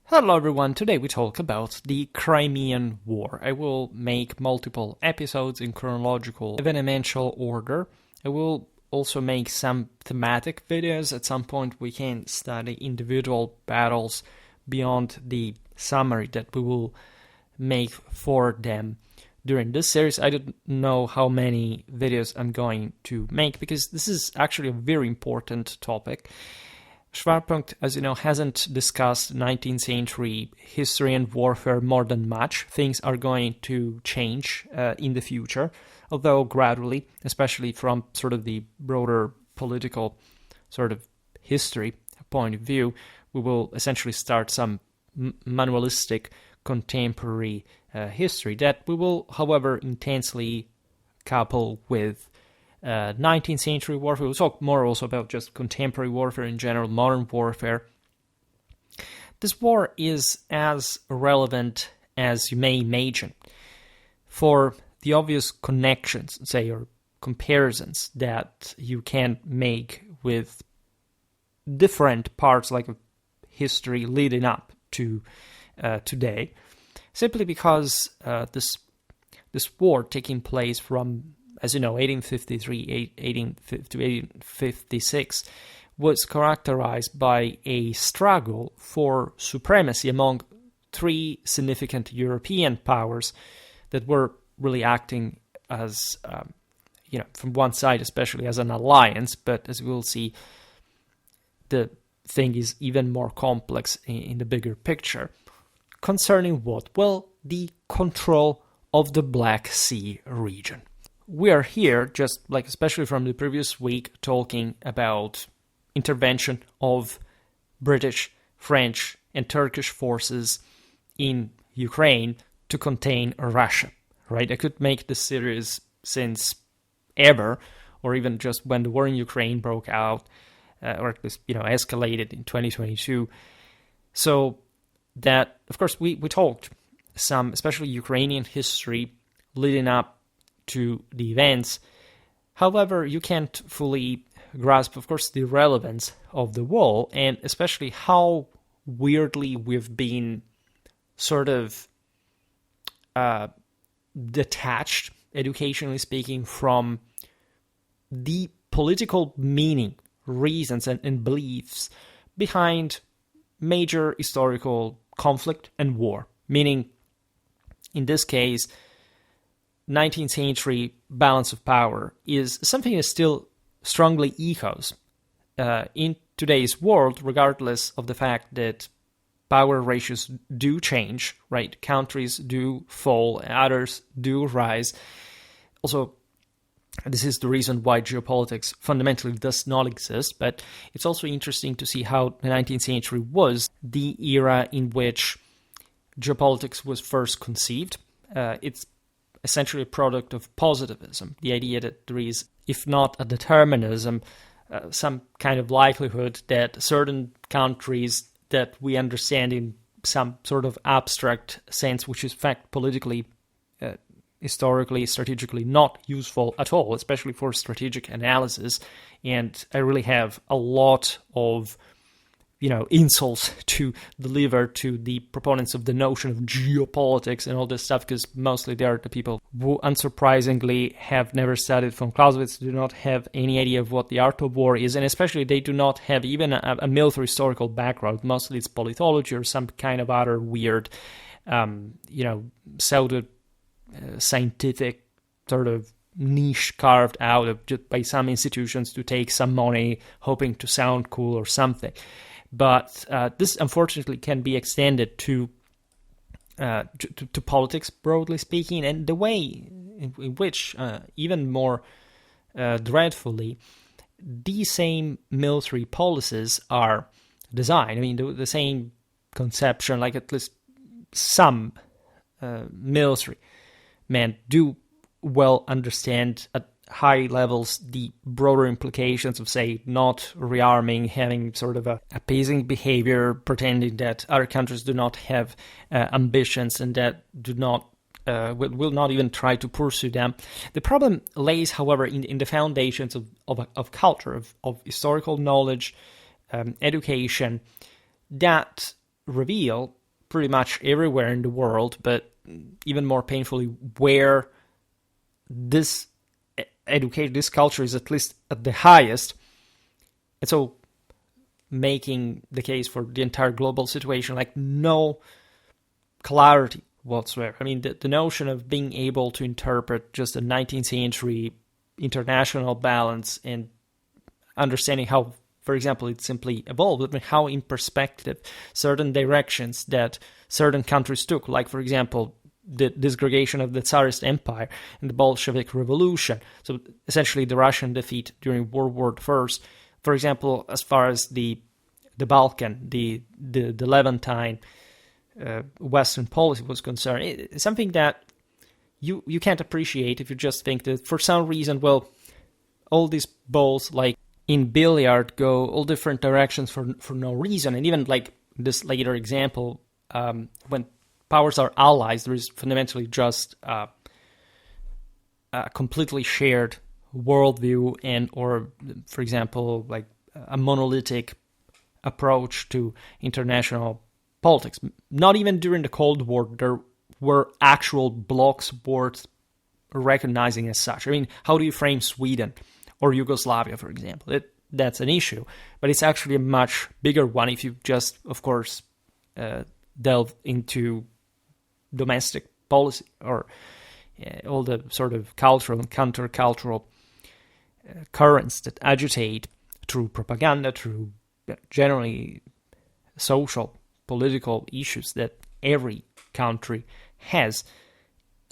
Hello everyone, today we talk about the Crimean War. I will make multiple episodes in chronological evenemential order. I will also make some thematic videos. At some point we can study individual battles beyond the summary that we will make for them during this series. I don't know how many videos I'm going to make because this is actually a very important topic. Schwerpunkt, as you know, hasn't discussed 19th century history and warfare more than much. Things are going to change in the future, although gradually, especially from sort of the broader political sort of history point of view, we will essentially start some manualistic contemporary history that we will, however, intensely couple with 19th century warfare. We'll talk more also about just contemporary warfare in general, modern warfare. This war is as relevant as you may imagine for the obvious connections, say, or comparisons that you can make with different parts like of history leading up to today, simply because this war taking place from, as you know, 1853 to 1856 was characterized by a struggle for supremacy among three significant European powers that were really acting as, from one side especially as an alliance, but as we'll see, the thing is even more complex in the bigger picture. Concerning what? Well, the control of the Black Sea region. We are here, just like especially from the previous week, talking about intervention of British, French, and Turkish forces in Ukraine to contain Russia, right? I could make this series since ever, or even just when the war in Ukraine broke out, or at least, escalated in 2022. So that, of course, we talked some, especially Ukrainian history leading up to the events. However, you can't fully grasp, of course, the relevance of the war, and especially how weirdly we've been sort of detached, educationally speaking, from the political meaning, reasons, and beliefs behind major historical conflict and war. Meaning, in this case, 19th century balance of power is something that still strongly echoes in today's world, regardless of the fact that power ratios do change, right? Countries do fall, others do rise. Also, this is the reason why geopolitics fundamentally does not exist, but it's also interesting to see how the 19th century was the era in which geopolitics was first conceived. It's essentially a product of positivism, the idea that there is, if not a determinism, some kind of likelihood that certain countries that we understand in some sort of abstract sense, which is in fact politically, historically, strategically not useful at all, especially for strategic analysis. And I really have a lot of insults to deliver to the proponents of the notion of geopolitics and all this stuff, because mostly they are the people who, unsurprisingly, have never studied von Clausewitz, do not have any idea of what the art of war is, and especially they do not have even a military historical background. Mostly it's politology or some kind of other weird, pseudo-scientific sort of niche carved out of just by some institutions to take some money, hoping to sound cool or something. But this, unfortunately, can be extended to politics, broadly speaking, and the way in which, even more dreadfully, these same military policies are designed. I mean, the same conception, like at least some military men do well understand at high levels the broader implications of, say, not rearming, having sort of a appeasing behavior, pretending that other countries do not have ambitions and that do not will not even try to pursue them. The problem lays, however, in the foundations of culture, of historical knowledge, education, that reveal pretty much everywhere in the world, but even more painfully, where this this culture is at least at the highest. And so making the case for the entire global situation, like no clarity whatsoever. I mean, the notion of being able to interpret just a 19th century international balance and understanding how, for example, it simply evolved, I mean, how in perspective certain directions that certain countries took, like, for example, the disgregation of the Tsarist Empire and the Bolshevik Revolution. So essentially the Russian defeat during World War I. For example, as far as the Balkan, the Levantine Western policy was concerned, it's something that you can't appreciate if you just think that for some reason, well, all these balls, like in billiard, go all different directions for no reason. And even like this later example, when powers are allies, there is fundamentally just a completely shared worldview and, or for example, like a monolithic approach to international politics. Not even during the Cold War, there were actual blocs worth recognizing as such. I mean, how do you frame Sweden or Yugoslavia, for example? That's an issue, but it's actually a much bigger one if you just, of course, delve into domestic policy or all the sort of cultural and countercultural currents that agitate through propaganda, through generally social, political issues that every country has,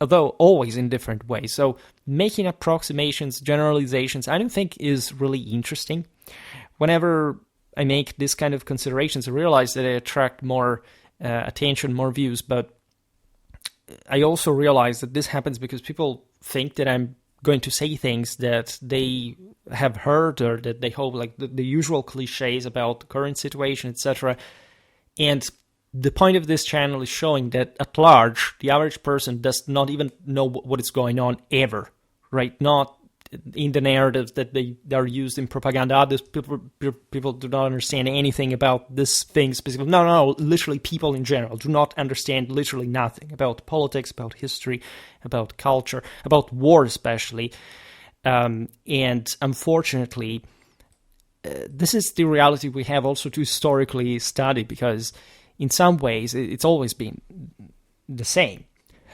although always in different ways. So making approximations, generalizations, I don't think is really interesting. Whenever I make this kind of considerations, I realize that I attract more attention, more views, but I also realize that this happens because people think that I'm going to say things that they have heard or that they hope, like the usual cliches about the current situation, etc. And the point of this channel is showing that at large, the average person does not even know what is going on ever, right? Not in the narratives that they are used in propaganda. Others people do not understand anything about this thing specifically. No, literally people in general do not understand literally nothing about politics, about history, about culture, about war especially. And unfortunately, this is the reality we have also to historically study, because in some ways it's always been the same.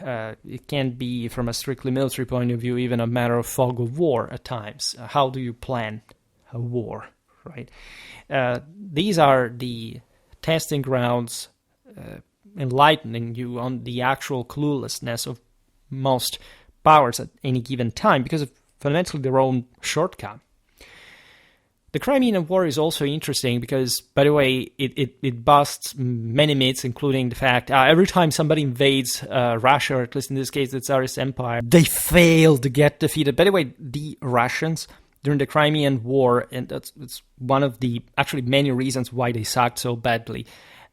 It can be, from a strictly military point of view, even a matter of fog of war at times. How do you plan a war, right? These are the testing grounds, enlightening you on the actual cluelessness of most powers at any given time because of fundamentally their own shortcoming. The Crimean War is also interesting because, by the way, it busts many myths, including the fact every time somebody invades Russia, or at least in this case the Tsarist Empire, they fail to get defeated. By the way, the Russians, during the Crimean War, and that's one of the actually many reasons why they sucked so badly,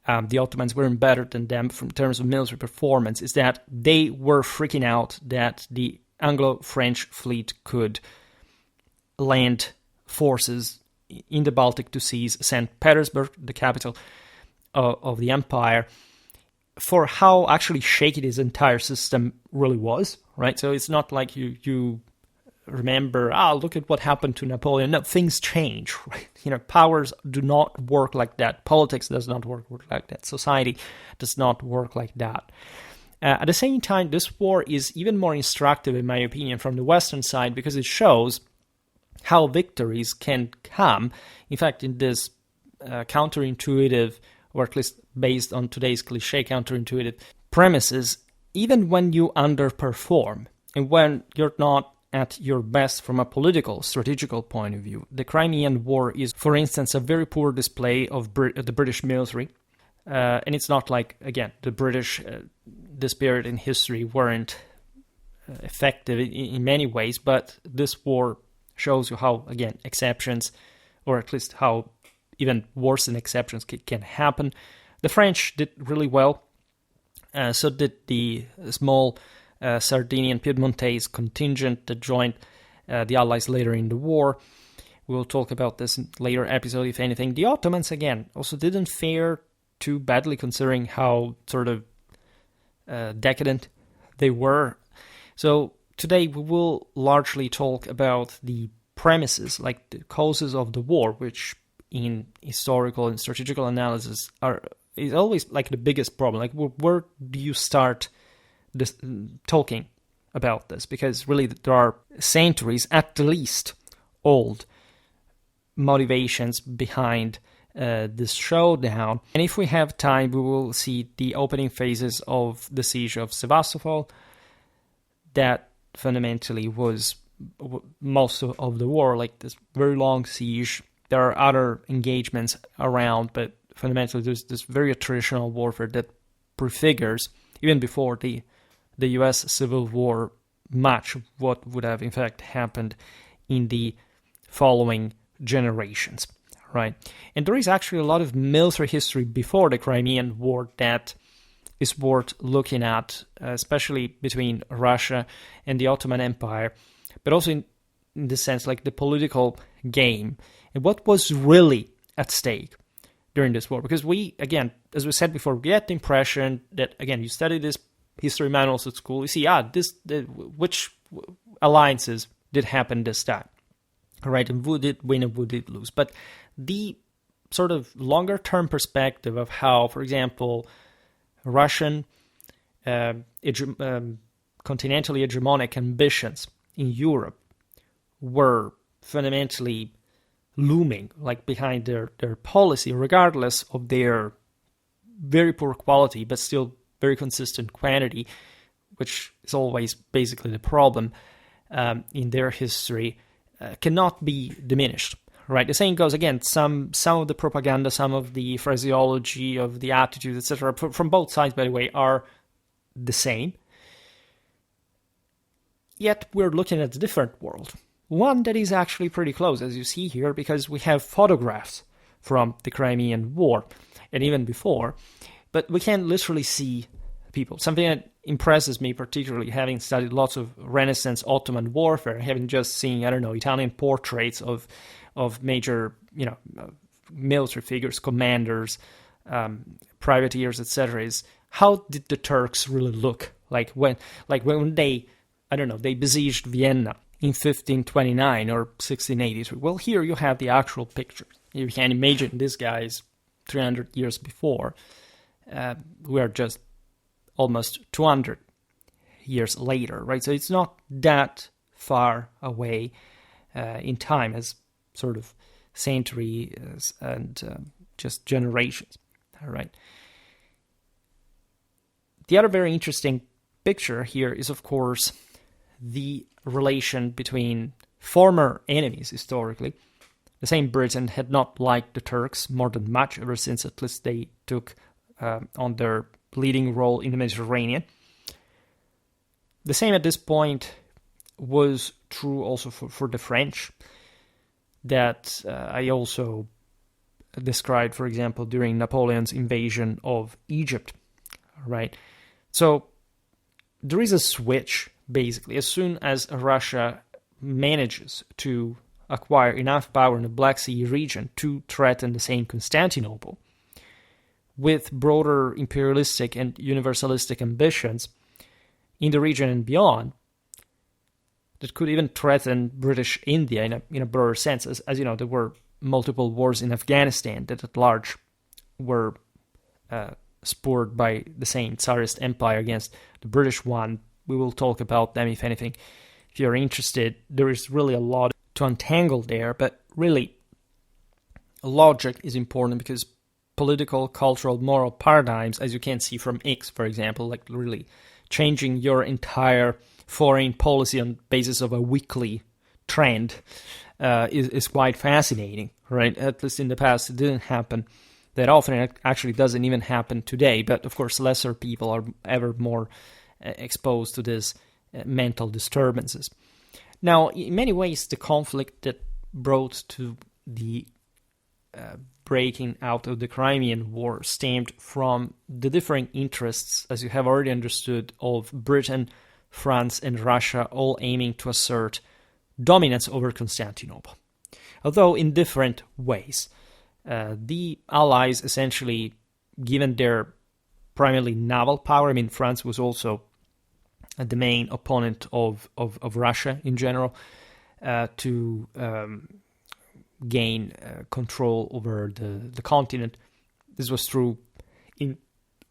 the Ottomans weren't better than them in terms of military performance, is that they were freaking out that the Anglo-French fleet could land forces in the Baltic to seize St. Petersburg, the capital of the empire, for how actually shaky this entire system really was, right? So it's not like you remember, look at what happened to Napoleon. No, things change, right? Powers do not work like that. Politics does not work like that. Society does not work like that. At the same time, this war is even more instructive, in my opinion, from the Western side, because it shows how victories can come, in fact, in this counterintuitive, or at least based on today's cliche, counterintuitive premises, even when you underperform and when you're not at your best from a political, strategical point of view. The Crimean War is, for instance, a very poor display of the British military. And it's not like, again, the British, this period in history, weren't effective in many ways, but this war shows you how, again, exceptions, or at least how even worse than exceptions can happen. The French did really well. So did the small Sardinian Piedmontese contingent that joined the Allies later in the war. We'll talk about this in a later episode, if anything. The Ottomans, again, also didn't fare too badly considering how sort of decadent they were. So today we will largely talk about the premises, like the causes of the war, which in historical and strategical analysis is always like the biggest problem. Like where do you start this, talking about this? Because really there are centuries at the least old motivations behind this showdown. And if we have time, we will see the opening phases of the siege of Sevastopol. That fundamentally was most of the war, like this very long siege. There are other engagements around, but fundamentally there's this very traditional warfare that prefigures, even before the US Civil War, much of what would have in fact happened in the following generations, right? And there is actually a lot of military history before the Crimean War that is worth looking at, especially between Russia and the Ottoman Empire, but also in the sense like the political game and what was really at stake during this war. Because we, again, as we said before, we get the impression that, again, you study this history manuals at school, you see, which alliances did happen this time, right? And who did win and who did lose. But the sort of longer-term perspective of how, for example, Russian continentally hegemonic ambitions in Europe were fundamentally looming, like behind their policy, regardless of their very poor quality, but still very consistent quantity, which is always basically the problem in their history, cannot be diminished. Right, the saying goes, again, some of the propaganda, some of the phraseology of the attitudes, etc., from both sides, by the way, are the same. Yet we're looking at a different world. One that is actually pretty close, as you see here, because we have photographs from the Crimean War, and even before, but we can literally see people. Something that impresses me particularly, having studied lots of Renaissance Ottoman warfare, having just seen, Italian portraits of major, military figures, commanders, privateers, etc., is how did the Turks really look like when they, they besieged Vienna in 1529 or 1683. Well, here you have the actual pictures. You can imagine these guys 300 years before. We are just almost 200 years later, right? So it's not that far away in time as sort of centuries and just generations, all right? The other very interesting picture here is, of course, the relation between former enemies historically. The same Britain had not liked the Turks more than much ever since at least they took on their leading role in the Mediterranean. The same at this point was true also for the French, that I also described, for example, during Napoleon's invasion of Egypt, right? So there is a switch, basically. As soon as Russia manages to acquire enough power in the Black Sea region to threaten the same Constantinople, with broader imperialistic and universalistic ambitions in the region and beyond, that could even threaten British India in a broader sense. As you know, there were multiple wars in Afghanistan that at large were spurred by the same Tsarist empire against the British one. We will talk about them, if anything. If you're interested, there is really a lot to untangle there, but really, logic is important because political, cultural, moral paradigms, as you can see from X, for example, like really changing your entire foreign policy on basis of a weekly trend is quite fascinating, right? At least in the past, it didn't happen that often. It actually doesn't even happen today. But of course, lesser people are ever more exposed to these mental disturbances. Now, in many ways, the conflict that brought to the breaking out of the Crimean War stemmed from the differing interests, as you have already understood, of Britain, France, and Russia, all aiming to assert dominance over Constantinople. Although in different ways. The Allies essentially given their primarily naval power. I mean, France was also the main opponent of Russia in general, to gain control over the continent. This was true in,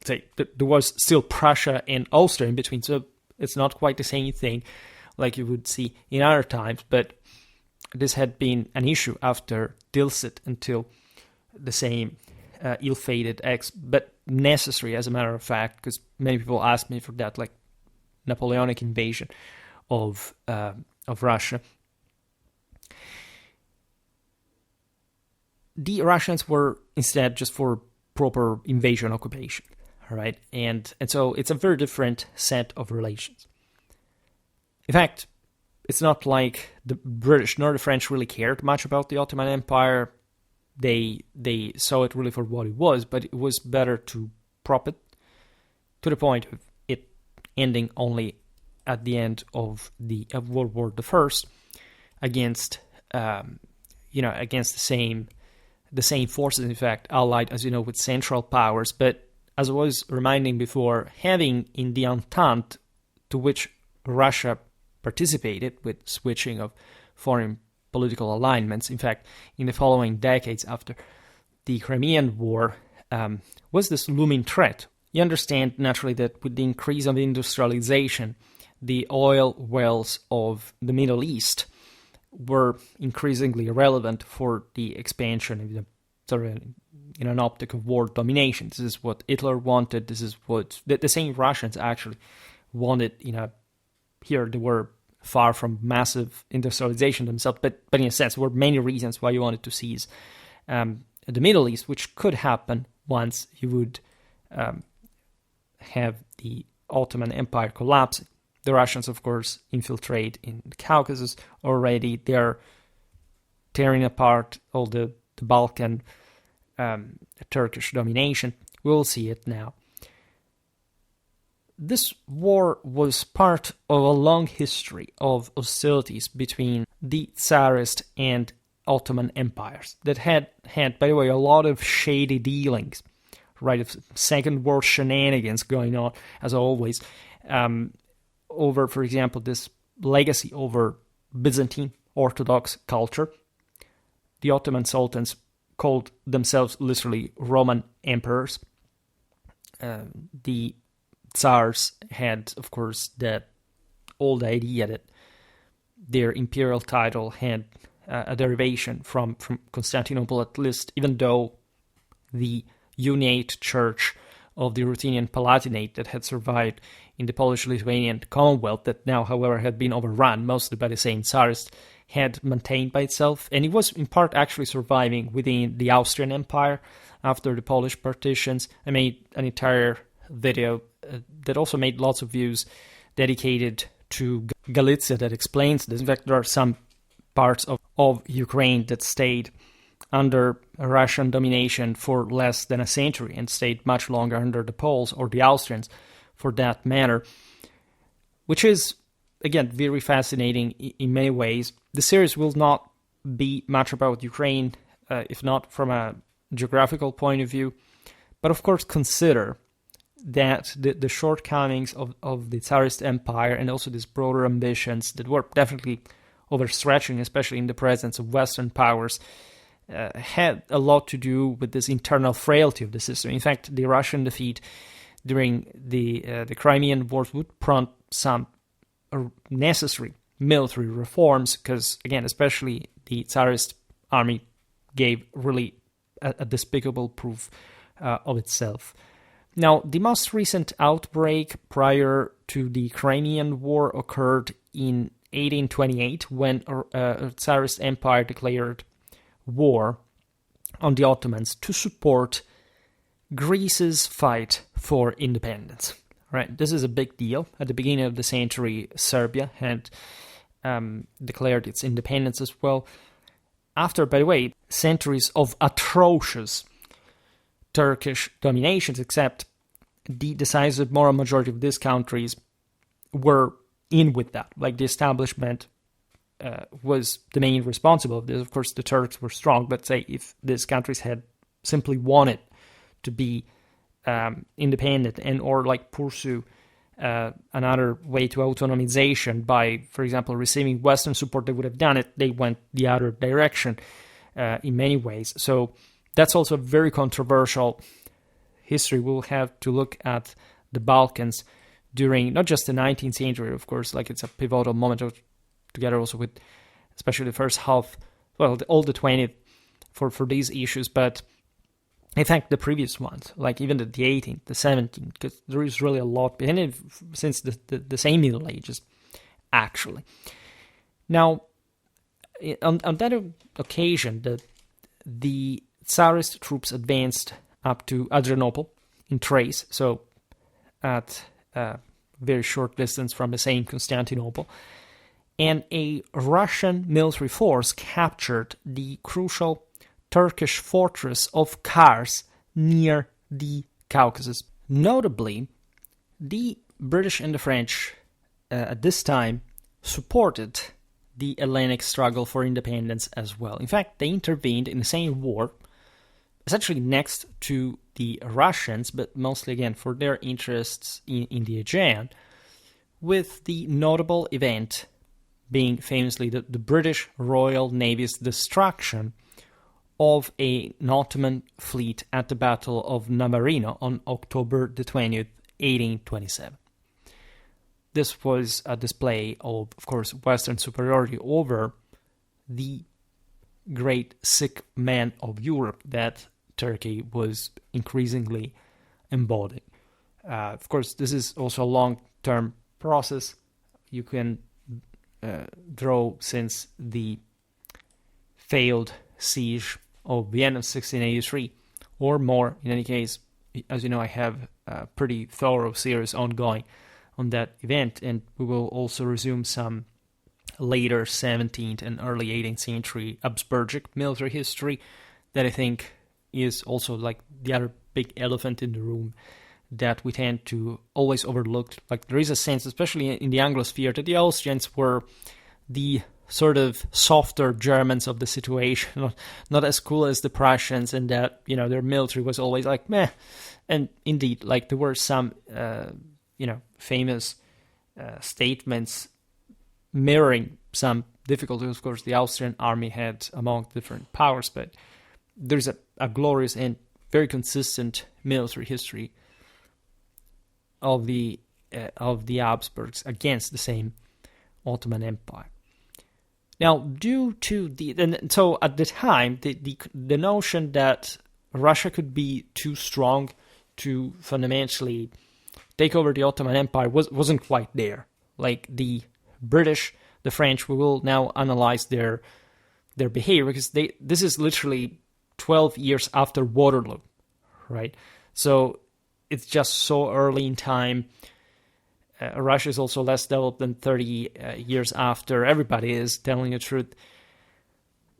say, there was still Prussia and Austria in between, so it's not quite the same thing like you would see in other times, but this had been an issue after Tilsit until the same ill-fated but necessary, as a matter of fact, because many people ask me for that, like Napoleonic invasion of Russia. The Russians were instead just for proper invasion occupation, right? And so it's a very different set of relations. In fact, it's not like the British nor the French really cared much about the Ottoman Empire. They saw it really for what it was, but it was better to prop it to the point of it ending only at the end of World War I against the same forces, in fact, allied, as you know, with Central Powers. But as I was reminding before, having in the Entente, to which Russia participated with switching of foreign political alignments, in fact, in the following decades after the Crimean War, was this looming threat. You understand, naturally, that with the increase of industrialization, the oil wells of the Middle East were increasingly relevant for the expansion of in an optic of world domination. This is what Hitler wanted. This is what the same Russians actually wanted. Here they were far from massive industrialization themselves, but in a sense, there were many reasons why you wanted to seize the Middle East, which could happen once you would have the Ottoman Empire collapse. The Russians, of course, infiltrate in the Caucasus already. They're tearing apart all the Balkan Turkish domination. We'll see it now. This war was part of a long history of hostilities between the Tsarist and Ottoman empires that had, by the way, a lot of shady dealings, right, of Second World shenanigans going on, as always, over, for example, this legacy over Byzantine Orthodox culture. The Ottoman sultans called themselves literally Roman emperors. The Tsars had, of course, that old idea that their imperial title had a derivation from Constantinople, at least, even though the Uniate Church of the Ruthenian Palatinate that had survived in the Polish-Lithuanian Commonwealth, that now, however, had been overrun mostly by the same Tsarist, had maintained by itself, and it was in part actually surviving within the Austrian Empire after the Polish partitions. I made an entire video that also made lots of views dedicated to Galicia that explains this. In fact, there are some parts of Ukraine that stayed under Russian domination for less than a century and stayed much longer under the Poles or the Austrians for that matter, which is, again, very fascinating in many ways. The series will not be much about Ukraine, if not from a geographical point of view, but of course consider that the shortcomings of the Tsarist Empire and also these broader ambitions that were definitely overstretching, especially in the presence of Western powers, had a lot to do with this internal frailty of the system. In fact, the Russian defeat during the Crimean War would prompt some necessary military reforms, because, again, especially the Tsarist army gave really a despicable proof of itself. Now, the most recent outbreak prior to the Crimean War occurred in 1828 when Tsarist Empire declared war on the Ottomans to support Greece's fight for independence. Right, this is a big deal. At the beginning of the century, Serbia had declared its independence as well. After, by the way, centuries of atrocious Turkish dominations, except the decisive moral majority of these countries were in with that. Like, the establishment was the main responsible of this. Of course, the Turks were strong, but say if these countries had simply wanted to be independent and or like pursue another way to autonomization by, for example, receiving Western support, they would have done it. They went the other direction in many ways. So that's also a very controversial history. We'll have to look at the Balkans during not just the 19th century, of course, like it's a pivotal moment together also with especially the first half, well, all the 20th for these issues, but in fact, the previous ones, like even the 18th, the 17th, because there is really a lot behind it since the same Middle Ages, actually. Now, on that occasion, the Tsarist troops advanced up to Adrianople in Thrace, so at a very short distance from the same Constantinople, and a Russian military force captured the crucial Turkish fortress of Kars near the Caucasus. Notably, the British and the French at this time supported the Hellenic struggle for independence as well. In fact, they intervened in the same war, essentially next to the Russians, but mostly again for their interests in the Aegean, with the notable event being famously the British Royal Navy's destruction of an Ottoman fleet at the Battle of Navarino on October the 20th, 1827. This was a display of course, Western superiority over the great sick man of Europe that Turkey was increasingly embodying. Of course, this is also a long-term process. You can draw since the failed siege of Vienna in 1683 or more. In any case, as you know, I have a pretty thorough series ongoing on that event, and we will also resume some later 17th and early 18th century Habsburgic military history that I think is also like the other big elephant in the room that we tend to always overlook. Like there is a sense, especially in the Anglosphere, that the Austrians were the sort of softer Germans of the situation, not as cool as the Prussians, and that, you know, their military was always like meh. And indeed, like there were some, famous statements mirroring some difficulties, of course, the Austrian army had among different powers, but there's a glorious and very consistent military history of the Habsburgs against the same Ottoman Empire. Now, due to so at the time, the notion that Russia could be too strong to fundamentally take over the Ottoman Empire wasn't quite there. Like the British, the French, we will now analyze their behavior, because this is literally 12 years after Waterloo, right? So it's just so early in time. Russia is also less developed than 30 years after. Everybody is telling the truth.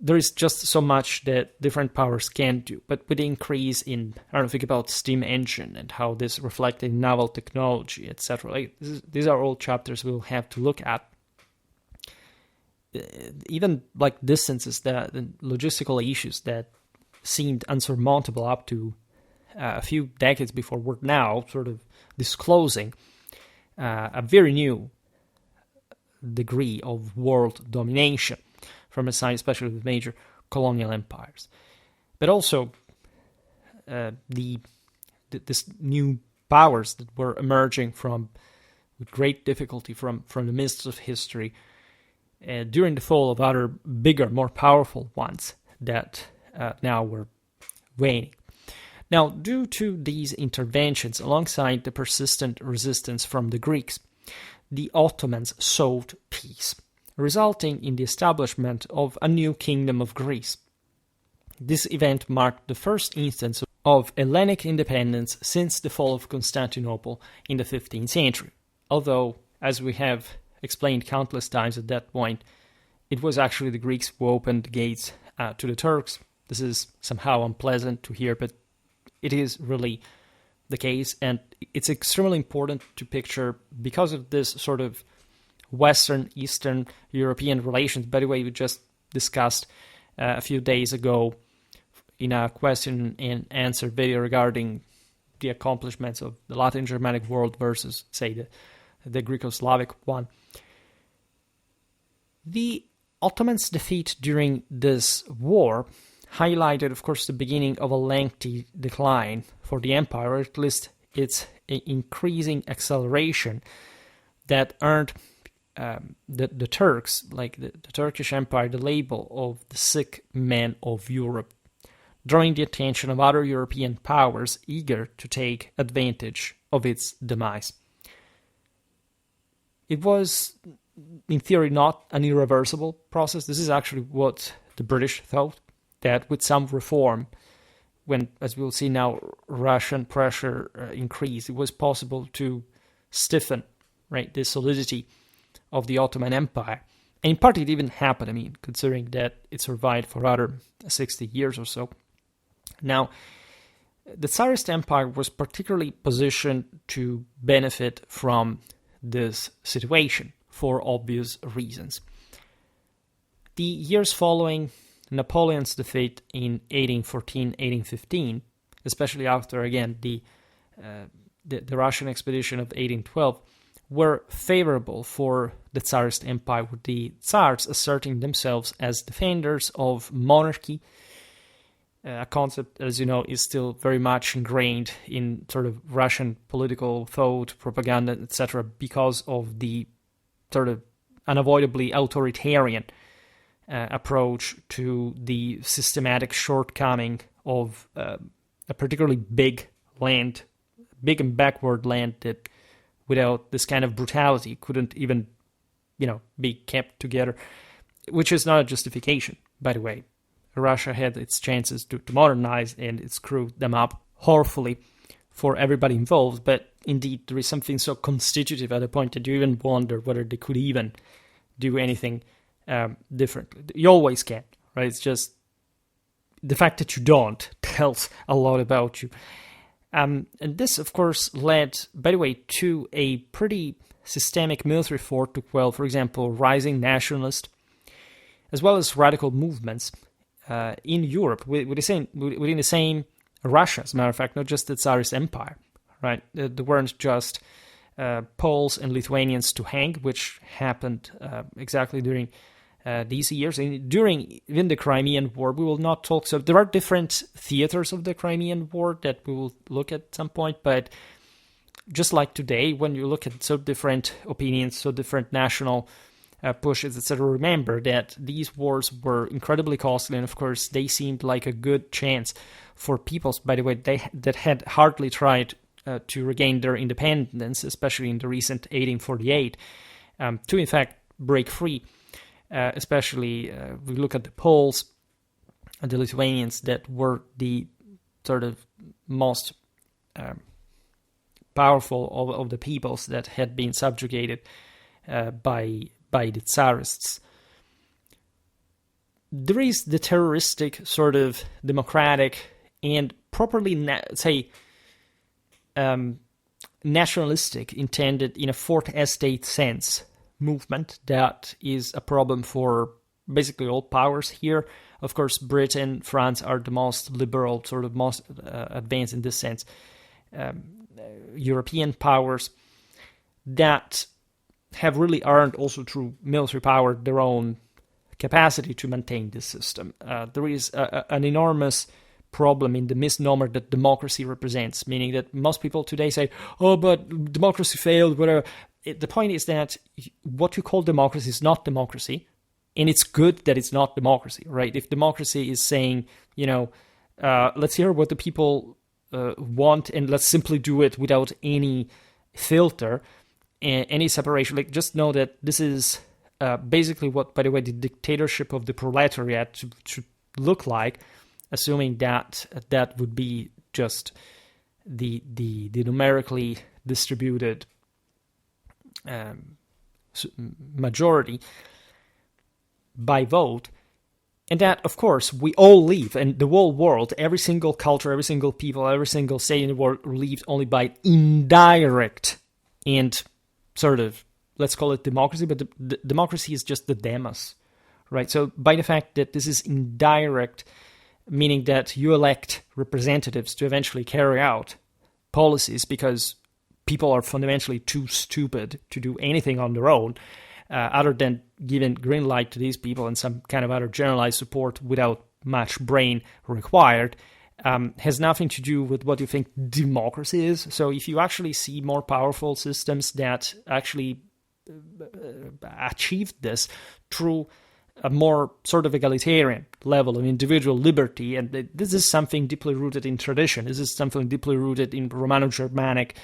There is just so much that different powers can do. But with the increase in, think about steam engine and how this reflected in naval technology, etc. Like, these are all chapters we'll have to look at. Even like distances, the logistical issues that seemed unsurmountable up to a few decades before were now sort of disclosing a very new degree of world domination from a side, especially with major colonial empires. But also this new powers that were emerging with great difficulty from the mists of history during the fall of other bigger, more powerful ones that now were waning. Now, due to these interventions, alongside the persistent resistance from the Greeks, the Ottomans sought peace, resulting in the establishment of a new kingdom of Greece. This event marked the first instance of Hellenic independence since the fall of Constantinople in the 15th century, although, as we have explained countless times at that point, it was actually the Greeks who opened the gates to the Turks. This is somehow unpleasant to hear, but it is really the case, and it's extremely important to picture because of this sort of Western-Eastern European relations. By the way, we just discussed a few days ago in a question and answer video regarding the accomplishments of the Latin Germanic world versus, say, the Greco-Slavic one. The Ottomans' defeat during this war highlighted, of course, the beginning of a lengthy decline for the empire, or at least its increasing acceleration that earned the Turks, like the Turkish Empire, the label of the sick man of Europe, drawing the attention of other European powers eager to take advantage of its demise. It was, in theory, not an irreversible process. This is actually what the British thought, that with some reform, when, as we'll see now, Russian pressure increased, it was possible to stiffen, right, the solidity of the Ottoman Empire. And in part it even happened, I mean, considering that it survived for another 60 years or so. Now, the Tsarist Empire was particularly positioned to benefit from this situation for obvious reasons. The years following Napoleon's defeat in 1814-1815, especially after, again, the Russian expedition of 1812, were favorable for the Tsarist Empire, with the Tsars asserting themselves as defenders of monarchy, a concept, as you know, is still very much ingrained in sort of Russian political thought, propaganda, etc., because of the sort of unavoidably authoritarian approach to the systematic shortcoming of a particularly big and backward land that, without this kind of brutality, couldn't even, be kept together, which is not a justification, by the way. Russia had its chances to modernize, and it screwed them up horribly for everybody involved, but indeed there is something so constitutive at the point that you even wonder whether they could even do anything differently. You always can, right? It's just the fact that you don't tells a lot about you. And this, of course, led, by the way, to a pretty systemic military effort to quell, for example, rising nationalist, as well as radical movements in Europe within the same Russia, as a matter of fact, not just the Tsarist Empire, right? There weren't just Poles and Lithuanians to hang, which happened exactly during these years. And during even the Crimean War, we will not talk. So there are different theaters of the Crimean War that we will look at some point. But just like today, when you look at so different opinions, so different national pushes, etc., remember that these wars were incredibly costly. And of course, they seemed like a good chance for peoples, by the way, that had hardly tried to regain their independence, especially in the recent 1848, to in fact break free. Especially we look at the Poles and the Lithuanians, that were the sort of most powerful of the peoples that had been subjugated by the Tsarists. There is the terroristic, sort of democratic, and properly, nationalistic, intended in a fourth estate sense, movement that is a problem for basically all powers here. Of course, Britain, France are the most liberal, sort of most advanced in this sense. European powers that have really earned, also through military power, their own capacity to maintain this system. There is an enormous problem in the misnomer that democracy represents, meaning that most people today say, oh, but democracy failed, whatever. The point is that what you call democracy is not democracy, and it's good that it's not democracy, right? If democracy is saying, let's hear what the people want, and let's simply do it without any filter, any separation, like, just know that this is basically what, by the way, the dictatorship of the proletariat should look like, assuming that that would be just the numerically distributed majority by vote, and that, of course, we all live, and the whole world, every single culture, every single people, every single state in the world lives only by indirect and sort of, let's call it democracy, but the democracy is just the demos, right? So by the fact that this is indirect, meaning that you elect representatives to eventually carry out policies because people are fundamentally too stupid to do anything on their own, other than giving green light to these people and some kind of other generalized support without much brain required, has nothing to do with what you think democracy is. So if you actually see more powerful systems that actually achieved this through a more sort of egalitarian level of individual liberty, and this is something deeply rooted in tradition. This is something deeply rooted in Romano-Germanic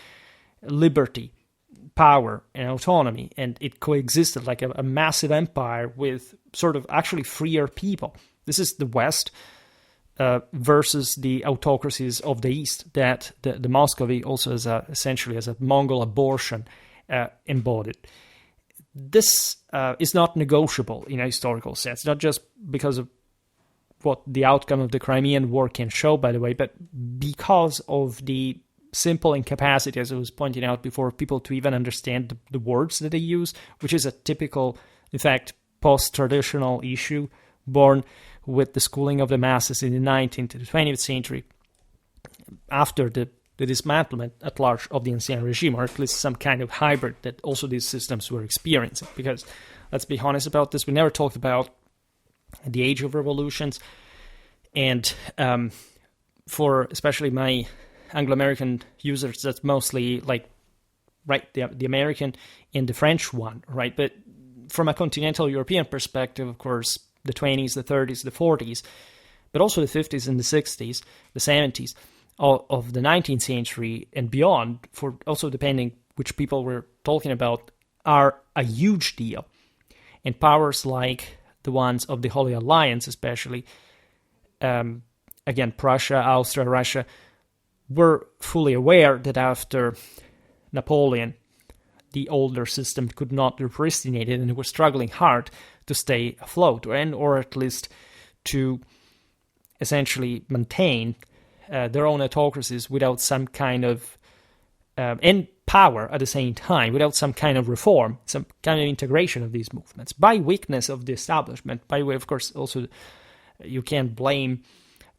liberty, power, and autonomy, and it coexisted like a massive empire with sort of actually freer people. This is the West versus the autocracies of the East that the Muscovy also essentially as a Mongol abortion embodied. This is not negotiable in a historical sense, not just because of what the outcome of the Crimean War can show, by the way, but because of the simple incapacity, as I was pointing out before, people to even understand the words that they use, which is a typical, in fact, post-traditional issue born with the schooling of the masses in the 19th to the 20th century after the dismantlement at large of the ancien regime, or at least some kind of hybrid that also these systems were experiencing. Because, let's be honest about this, we never talked about the age of revolutions, and for especially my Anglo-American users, that's mostly like, right, the American and the French one, right? But from a continental European perspective, of course, the 20s, the 30s, the 40s, but also the 50s and the 60s, the 70s of the 19th century and beyond, for also depending which people we're talking about, are a huge deal. And powers like the ones of the Holy Alliance, especially, again, Prussia, Austria, Russia, were fully aware that after Napoleon, the older system could not be repristinated, and they were struggling hard to stay afloat, or at least to essentially maintain their own autocracies without some kind of and power at the same time, without some kind of reform, some kind of integration of these movements by weakness of the establishment. By the way, of course, also you can't blame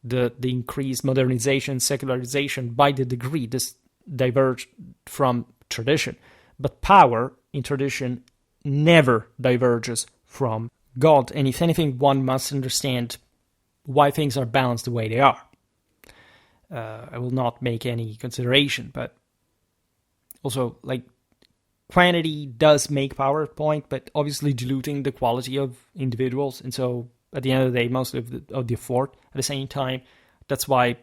the increased modernization, secularization by the degree this diverged from tradition. But power in tradition never diverges from God. And if anything, one must understand why things are balanced the way they are. I will not make any consideration, but also, like, quantity does make power a point, but obviously diluting the quality of individuals. And so, at the end of the day, most of the effort at the same time. That's why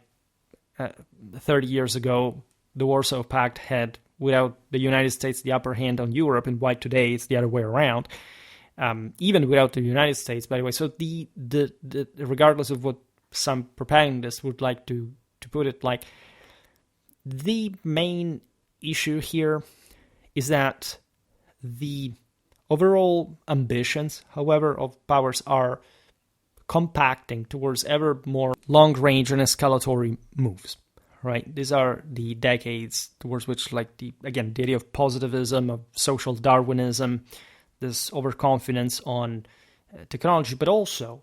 30 years ago, the Warsaw Pact had, without the United States, the upper hand on Europe, and why today it's the other way around. Even without the United States, by the way. So the regardless of what some propagandists would like to put it, like, the main issue here is that the overall ambitions, however, of powers are compacting towards ever more long-range and escalatory moves, right? These are the decades towards which, like, the idea of positivism, of social Darwinism, this overconfidence on technology, but also,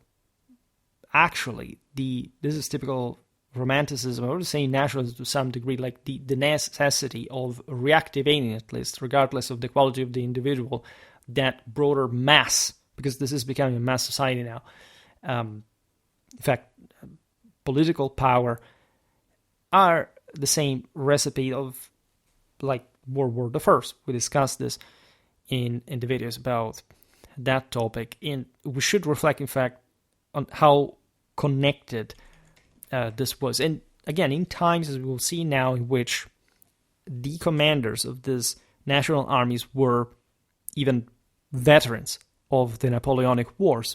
actually, this is typical romanticism, I would say nationalism to some degree, like the necessity of reactivating, at least, regardless of the quality of the individual, that broader mass, because this is becoming a mass society now. In fact, political power are the same recipe of, like, World War I. We discussed this in the videos about that topic, and we should reflect, in fact, on how connected this was. And again, in times, as we will see now, in which the commanders of these national armies were even veterans of the Napoleonic Wars.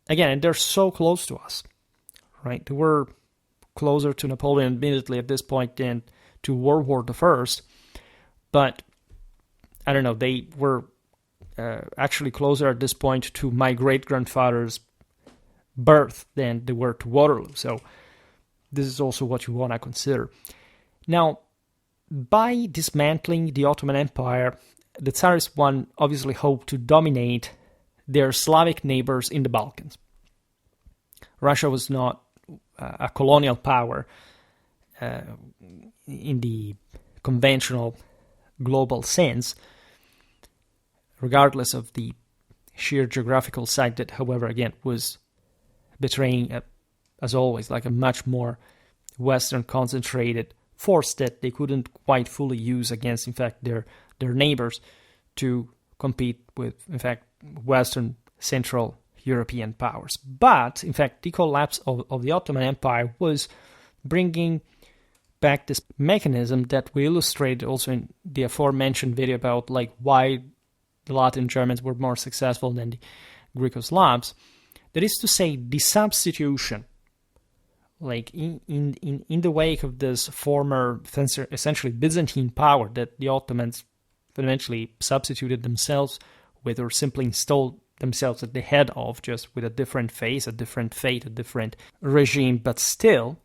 Again, and they're so close to us, right? They were closer to Napoleon, admittedly, at this point than to World War I. But, I don't know, they were actually closer at this point to my great-grandfather's birth than they were to Waterloo. So this is also what you want to consider. Now, by dismantling the Ottoman Empire, the Tsarist one obviously hoped to dominate their Slavic neighbors in the Balkans. Russia was not a colonial power in the conventional global sense, regardless of the sheer geographical site that, however, again, was betraying, as always, like a much more Western concentrated force that they couldn't quite fully use against, in fact, their neighbors to compete with, in fact, Western Central European powers. But, in fact, the collapse of the Ottoman Empire was bringing back this mechanism that we illustrated also in the aforementioned video about like why the Latin Germans were more successful than the Greco-Slavs. That is to say, the substitution, like in the wake of this former, essentially Byzantine power that the Ottomans eventually substituted themselves with, or simply installed themselves at the head of, just with a different face, a different fate, a different regime, but still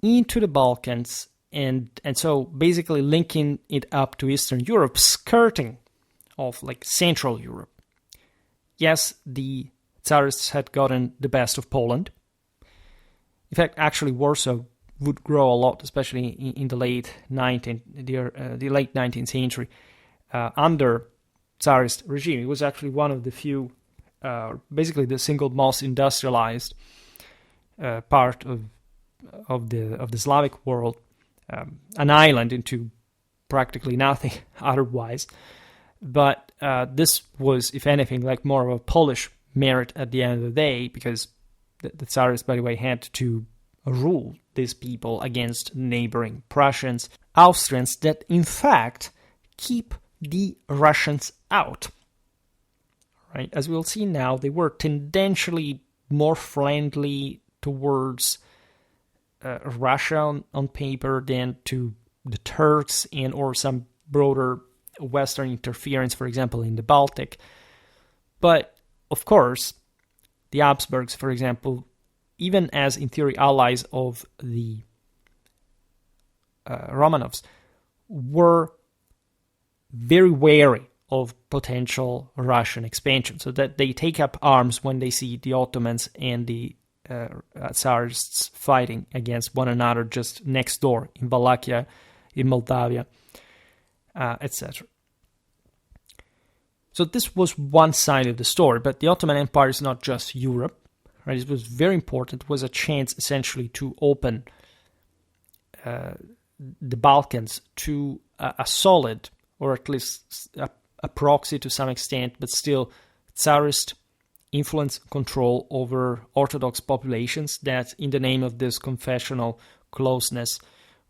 into the Balkans, and so basically linking it up to Eastern Europe, skirting of like Central Europe. Yes, the Tsarists had gotten the best of Poland. In fact, actually Warsaw would grow a lot, especially in the late 19th century, under Tsarist regime. It was actually one of the few, basically the single most industrialized part of the Slavic world, an island into practically nothing otherwise. But this was, if anything, like more of a Polish merit at the end of the day, because the Tsarists, by the way, had to rule these people against neighboring Prussians, Austrians, that in fact keep the Russians out. Right? As we'll see now, they were tendentially more friendly towards Russia on paper than to the Turks and or some broader Western interference, for example, in the Baltic. But, of course, the Habsburgs, for example, even as in theory allies of the Romanovs, were very wary of potential Russian expansion, so that they take up arms when they see the Ottomans and the Tsarists fighting against one another just next door in Wallachia, in Moldavia, etc. So this was one side of the story, but the Ottoman Empire is not just Europe. Right? It was very important. It was a chance essentially to open the Balkans to a solid, or at least a proxy to some extent, but still Tsarist influence, control over Orthodox populations that, in the name of this confessional closeness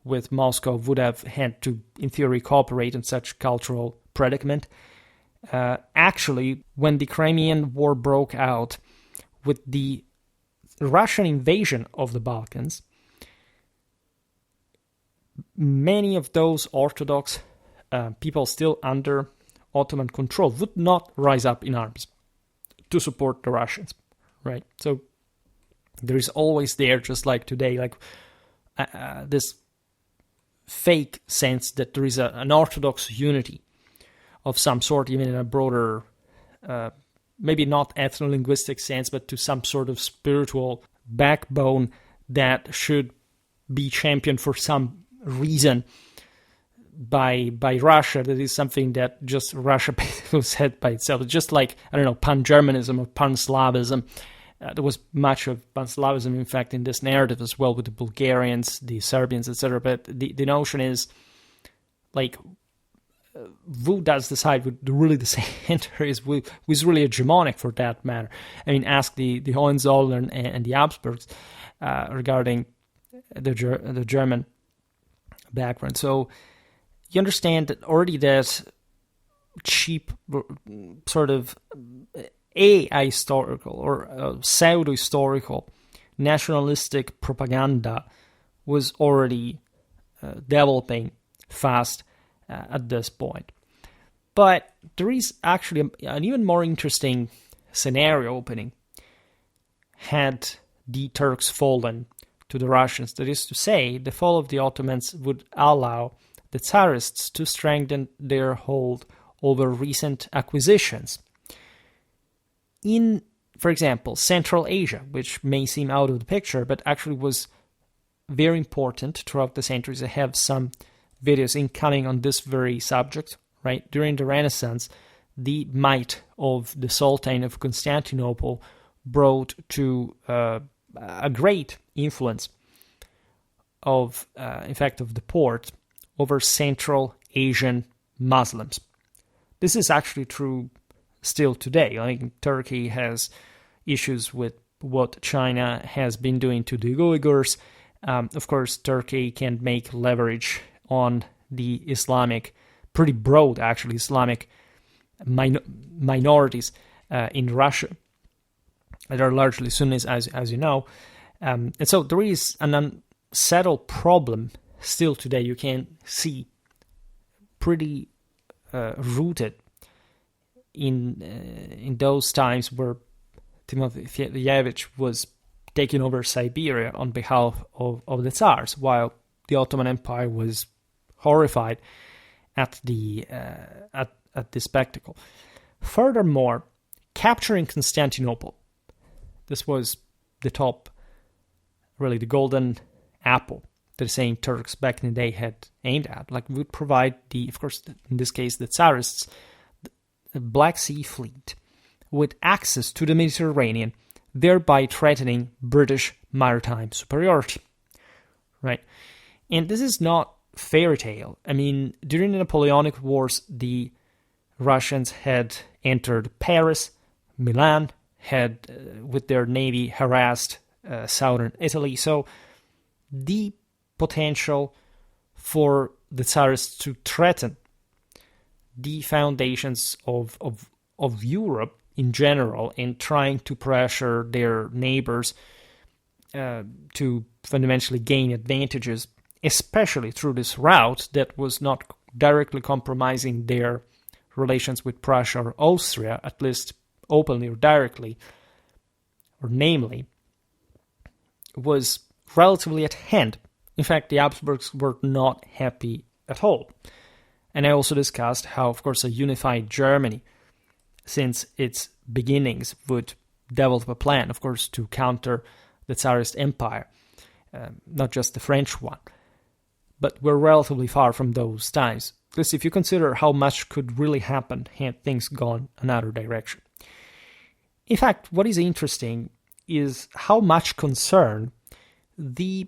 with Moscow, would have had to, in theory, cooperate in such cultural predicament. Actually, when the Crimean War broke out with the Russian invasion of the Balkans, many of those Orthodox people still under Ottoman control would not rise up in arms to support the Russians, right? So there is always there, just like today, like this fake sense that there is an Orthodox unity of some sort, even in a broader, maybe not ethno-linguistic sense, but to some sort of spiritual backbone that should be championed for some reason by Russia. That is something that just Russia was had by itself. It's just like, I don't know, pan-Germanism or pan-Slavism. There was much of pan-Slavism, in fact, in this narrative as well, with the Bulgarians, the Serbians, etc. But the notion is, like, who does decide what really the center is, who is really hegemonic for that matter? I mean, ask the Hohenzollern and the Habsburgs regarding the German background. So you understand that already there's cheap sort of ahistorical or pseudo-historical nationalistic propaganda was already developing fast at this point. But there is actually an even more interesting scenario opening had the Turks fallen to the Russians. That is to say, the fall of the Ottomans would allow the Tsarists to strengthen their hold over recent acquisitions in, for example, Central Asia, which may seem out of the picture, but actually was very important throughout the centuries. I have some videos incoming on this very subject, right? During the Renaissance, the might of the Sultan of Constantinople brought to a great influence of the port over Central Asian Muslims. This is actually true still today. Like Turkey has issues with what China has been doing to the Uyghurs. Of course, Turkey can make leverage on the Islamic, pretty broad actually, Islamic minorities in Russia that are largely Sunnis, as you know. And so there is an unsettled problem still today. You can see pretty rooted in those times where Timothy Fievich was taking over Siberia on behalf of the Tsars, while the Ottoman Empire was horrified at the spectacle. Furthermore, capturing Constantinople, this was the top, really the golden apple that the same Turks back in the day had aimed at, like would provide of course, in this case, the Tsarists, the Black Sea Fleet with access to the Mediterranean, thereby threatening British maritime superiority, right? And this is not fairy tale. I mean, during the Napoleonic Wars, the Russians had entered Paris, Milan, had, with their navy, harassed southern Italy. So the potential for the Tsarists to threaten the foundations of Europe in general and trying to pressure their neighbors to fundamentally gain advantages, especially through this route that was not directly compromising their relations with Prussia or Austria, at least openly or directly, or namely, was relatively at hand. In fact, the Habsburgs were not happy at all. And I also discussed how, of course, a unified Germany, since its beginnings, would develop a plan, of course, to counter the Tsarist Empire, not just the French one. But we're relatively far from those times. Because if you consider how much could really happen had things gone another direction. In fact, what is interesting is how much concern the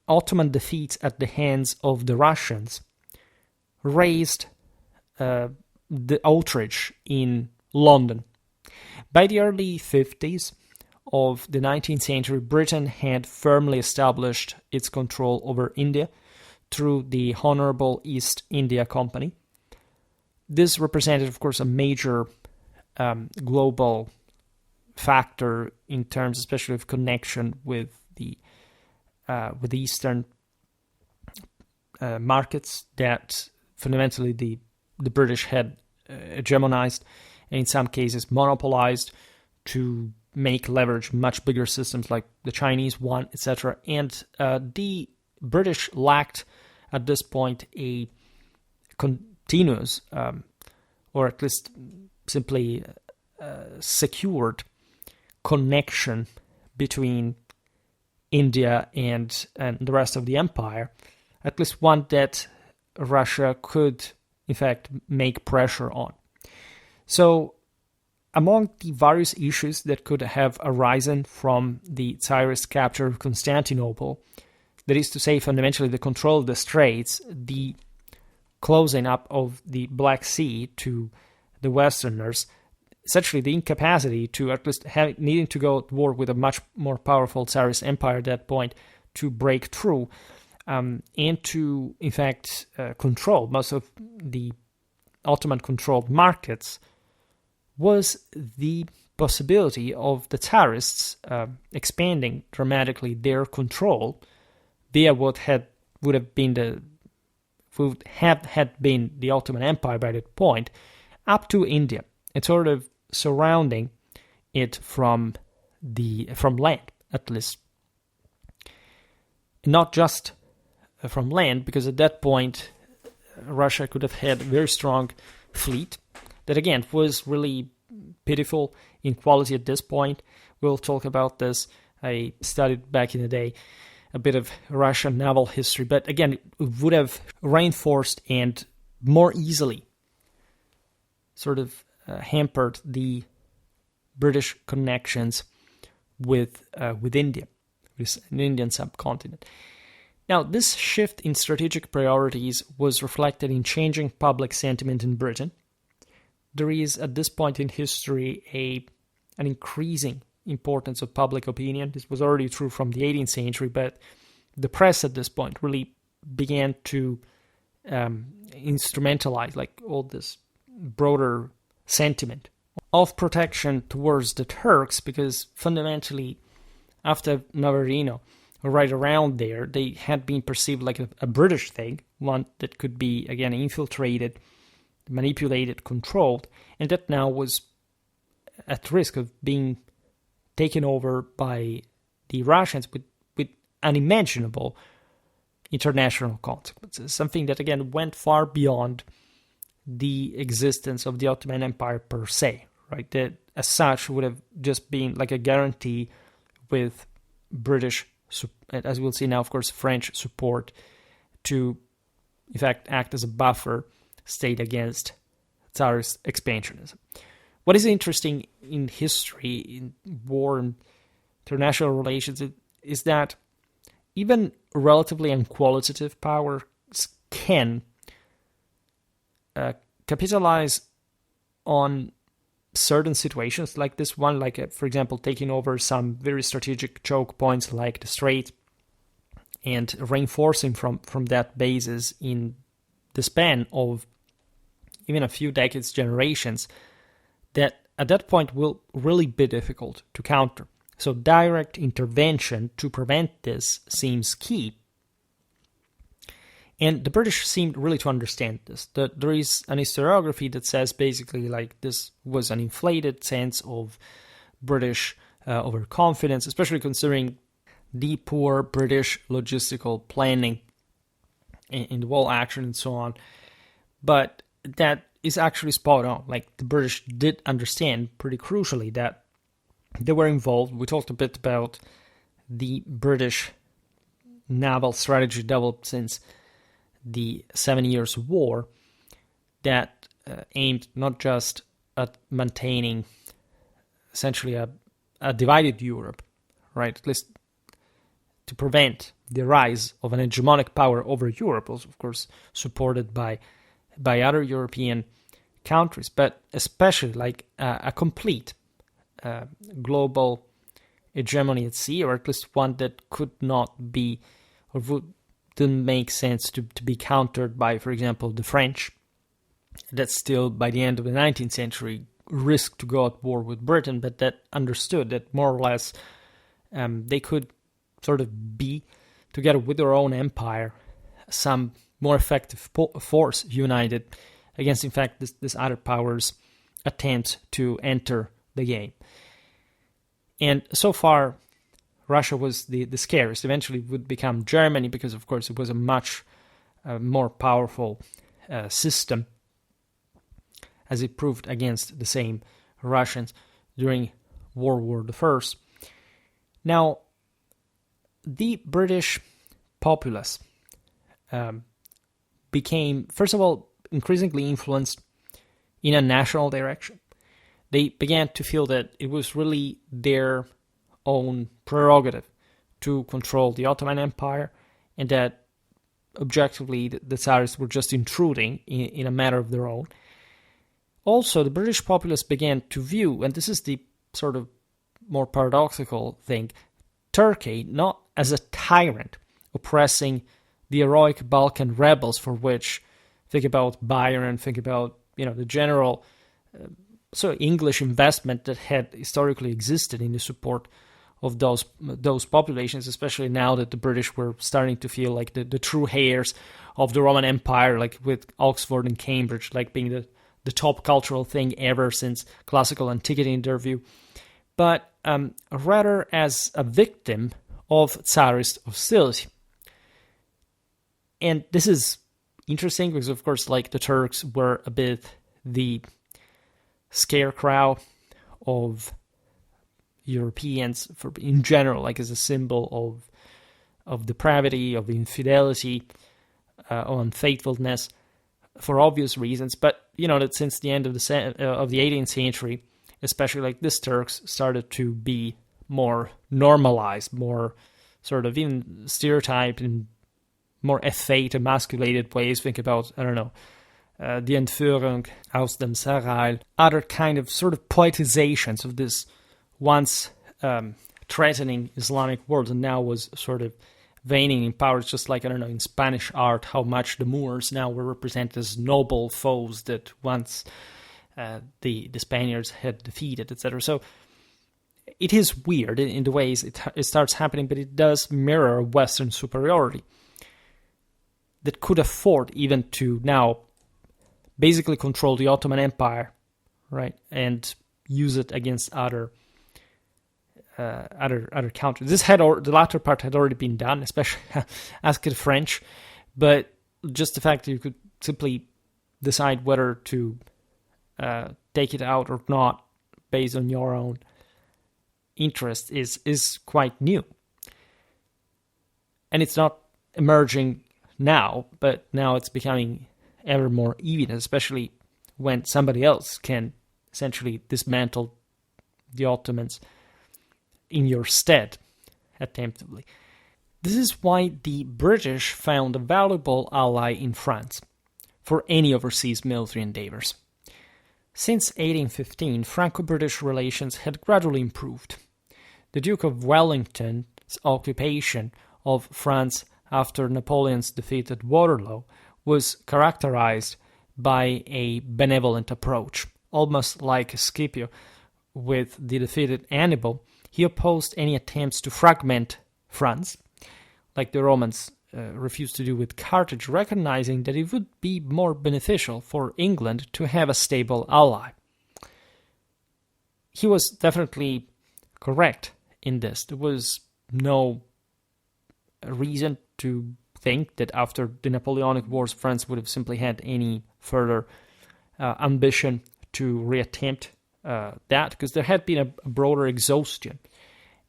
Ottoman defeats at the hands of the Russians raised the outrage in London. By the early 50s of the 19th century, Britain had firmly established its control over India through the Honorable East India Company. This represented, of course, a major global factor in terms, especially of connection with the Eastern markets that fundamentally the British had hegemonized and in some cases monopolized to make leverage much bigger systems like the Chinese one, etc. And the British lacked at this point a continuous or at least simply secured connection between India and the rest of the empire, at least one that Russia could, in fact, make pressure on. So, among the various issues that could have arisen from the Tsarist capture of Constantinople, that is to say, fundamentally the control of the Straits, the closing up of the Black Sea to the Westerners, essentially the incapacity to at least needing to go to war with a much more powerful Tsarist empire at that point to break through and to, in fact, control most of the Ottoman-controlled markets, was the possibility of the Tsarists expanding dramatically their control via what would have been the Ottoman Empire by that point, up to India, and sort of surrounding it from land, at least. Not just from land, because at that point Russia could have had a very strong fleet that, again, was really pitiful in quality at this point. We'll talk about this. I studied back in the day a bit of Russian naval history, but again, it would have reinforced and more easily sort of hampered the British connections with India, with an Indian subcontinent. Now, this shift in strategic priorities was reflected in changing public sentiment in Britain. There is, at this point in history, an increasing importance of public opinion. This was already true from the 18th century, but the press at this point really began to instrumentalize like all this broader sentiment of protection towards the Turks, because fundamentally, after Navarino, right around there, they had been perceived like a British thing, one that could be, again, infiltrated, manipulated, controlled, and that now was at risk of being taken over by the Russians with unimaginable international consequences, something that, again, went far beyond the existence of the Ottoman Empire per se, right? That, as such, would have just been like a guarantee with British, as we'll see now, of course, French support to, in fact, act as a buffer state against Tsarist expansionism. What is interesting in history, in war and international relations, is that even relatively unqualitative powers can capitalize on certain situations like this one, like, for example, taking over some very strategic choke points like the Strait and reinforcing from that basis in the span of even a few decades, generations, that at that point will really be difficult to counter. So direct intervention to prevent this seems key. And the British seemed really to understand this. That there is an historiography that says basically like this was an inflated sense of British overconfidence, especially considering the poor British logistical planning in the wall action and so on. But that is actually spot on. Like, the British did understand pretty crucially that they were involved. We talked a bit about the British naval strategy developed since the 7 Years' War that aimed not just at maintaining essentially a divided Europe, right? At least to prevent the rise of an hegemonic power over Europe, also, of course, supported by other European countries, but especially like a complete global hegemony at sea, or at least one that could not be or didn't make sense to be countered by, for example, the French, that still, by the end of the 19th century, risked to go at war with Britain, but that understood that more or less they could sort of be, together with their own empire, some more effective force united against, in fact, this other power's attempt to enter the game. And so far, Russia was the scariest. Eventually it would become Germany because, of course, it was a much more powerful system, as it proved against the same Russians during World War I. Now, the British populace became, first of all, increasingly influenced in a national direction. They began to feel that it was really their own prerogative to control the Ottoman Empire, and that objectively the Tsars were just intruding in a matter of their own. Also, the British populace began to view, and this is the sort of more paradoxical thing, Turkey not as a tyrant oppressing the heroic Balkan rebels, for which, think about Byron, think about, the general English investment that had historically existed in the support of those populations, especially now that the British were starting to feel like the true heirs of the Roman Empire, like with Oxford and Cambridge, like being the top cultural thing ever since classical antiquity in their view, but rather as a victim of Tsarist hostility. And this is interesting because, of course, like the Turks were a bit the scarecrow of Europeans in general, like as a symbol of depravity, of infidelity, or unfaithfulness, for obvious reasons. But that since the end of the 18th century, especially like these Turks started to be more normalized, more sort of even stereotyped in more effete, emasculated ways. Think about, I don't know, Die Entführung aus dem Serail, other kind of sort of poetizations of this once threatening Islamic world, and now was sort of waning in power. It's just like, I don't know, in Spanish art, how much the Moors now were represented as noble foes that once the Spaniards had defeated, etc. So it is weird in the ways it starts happening, but it does mirror Western superiority that could afford even to now basically control the Ottoman Empire, right, and use it against other countries. The latter part had already been done, especially ask the French, but just the fact that you could simply decide whether to take it out or not based on your own interest is quite new. And it's not emerging now, but now it's becoming ever more evident, especially when somebody else can essentially dismantle the Ottomans in your stead, attemptably. This is why the British found a valuable ally in France for any overseas military endeavors. Since 1815, Franco-British relations had gradually improved. The Duke of Wellington's occupation of France after Napoleon's defeat at Waterloo was characterized by a benevolent approach. Almost like Scipio with the defeated Hannibal, he opposed any attempts to fragment France, like the Romans refused to do with Carthage, recognizing that it would be more beneficial for England to have a stable ally. He was definitely correct in this. There was no reason to think that after the Napoleonic Wars, France would have simply had any further ambition to reattempt that, because there had been a broader exhaustion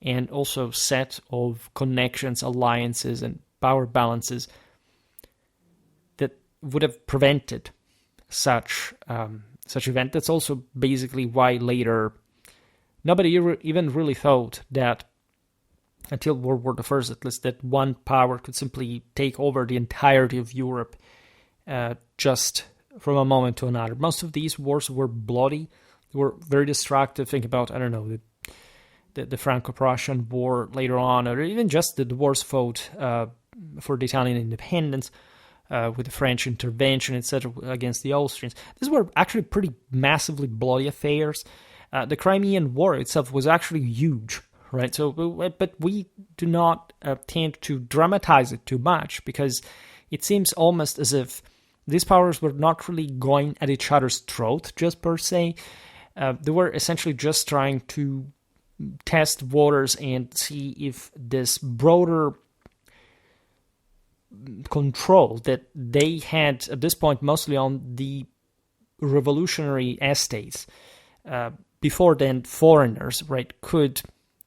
and also set of connections, alliances, and power balances that would have prevented such event. That's also basically why later nobody even really thought that, until World War I at least, that one power could simply take over the entirety of Europe just from a moment to another. Most of these wars were bloody, were very destructive. Think about, I don't know, the Franco-Prussian War later on, or even just the wars fought for the Italian independence with the French intervention, etc., against the Austrians. These were actually pretty massively bloody affairs. The Crimean War itself was actually huge, right? So, but we do not tend to dramatize it too much, because it seems almost as if these powers were not really going at each other's throat just per se. They were essentially just trying to test waters and see if this broader control that they had at this point mostly on the revolutionary estates, before then foreigners, right, could